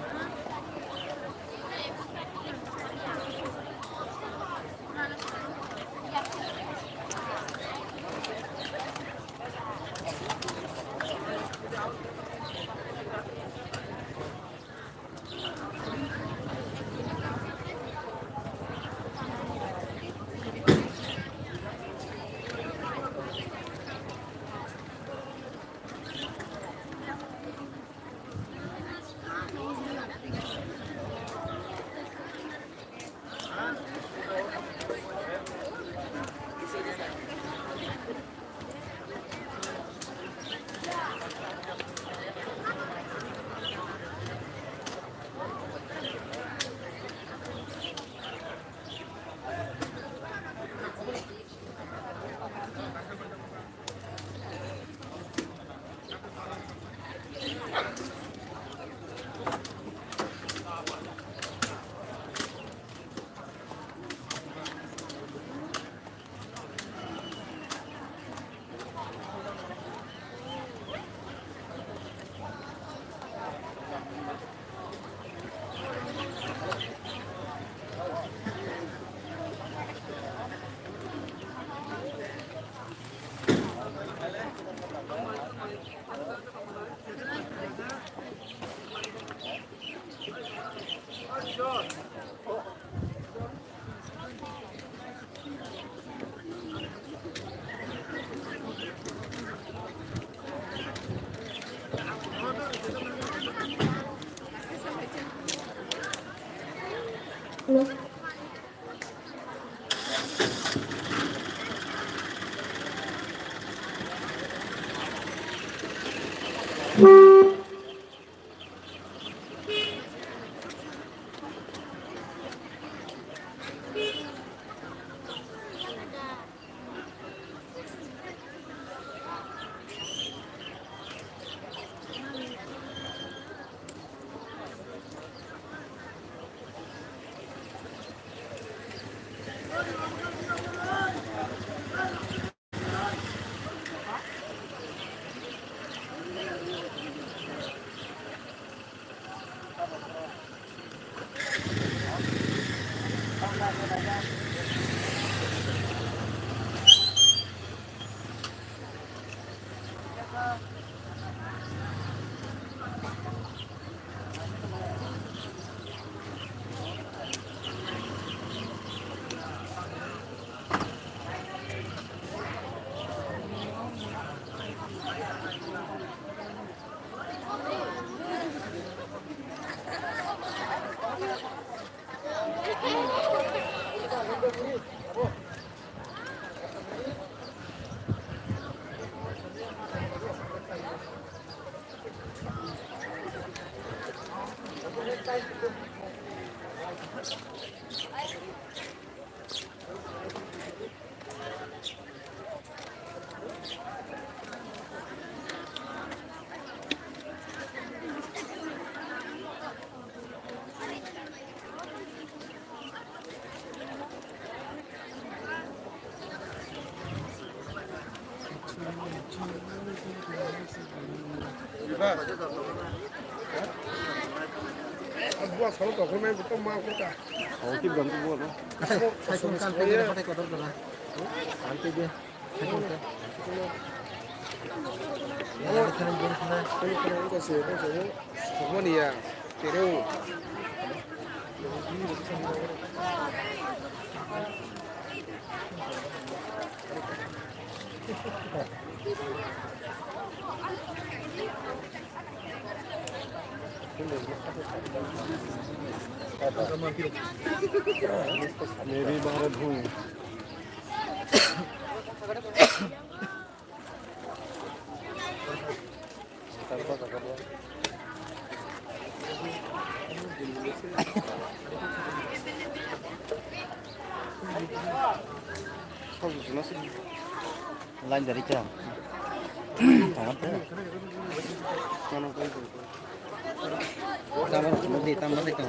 Speaker 8: Buat kalau tak pernah betul mau kita. Oh, kita ganti buat lah. Saya kan pengen pakai kotor tu lah. Nanti dia. Ya, kita buat sana. Kita itu sih, itu semua ni ya. Kira. मेरी भारत हूँ lain dari jam sangat tambah lebih tambah itu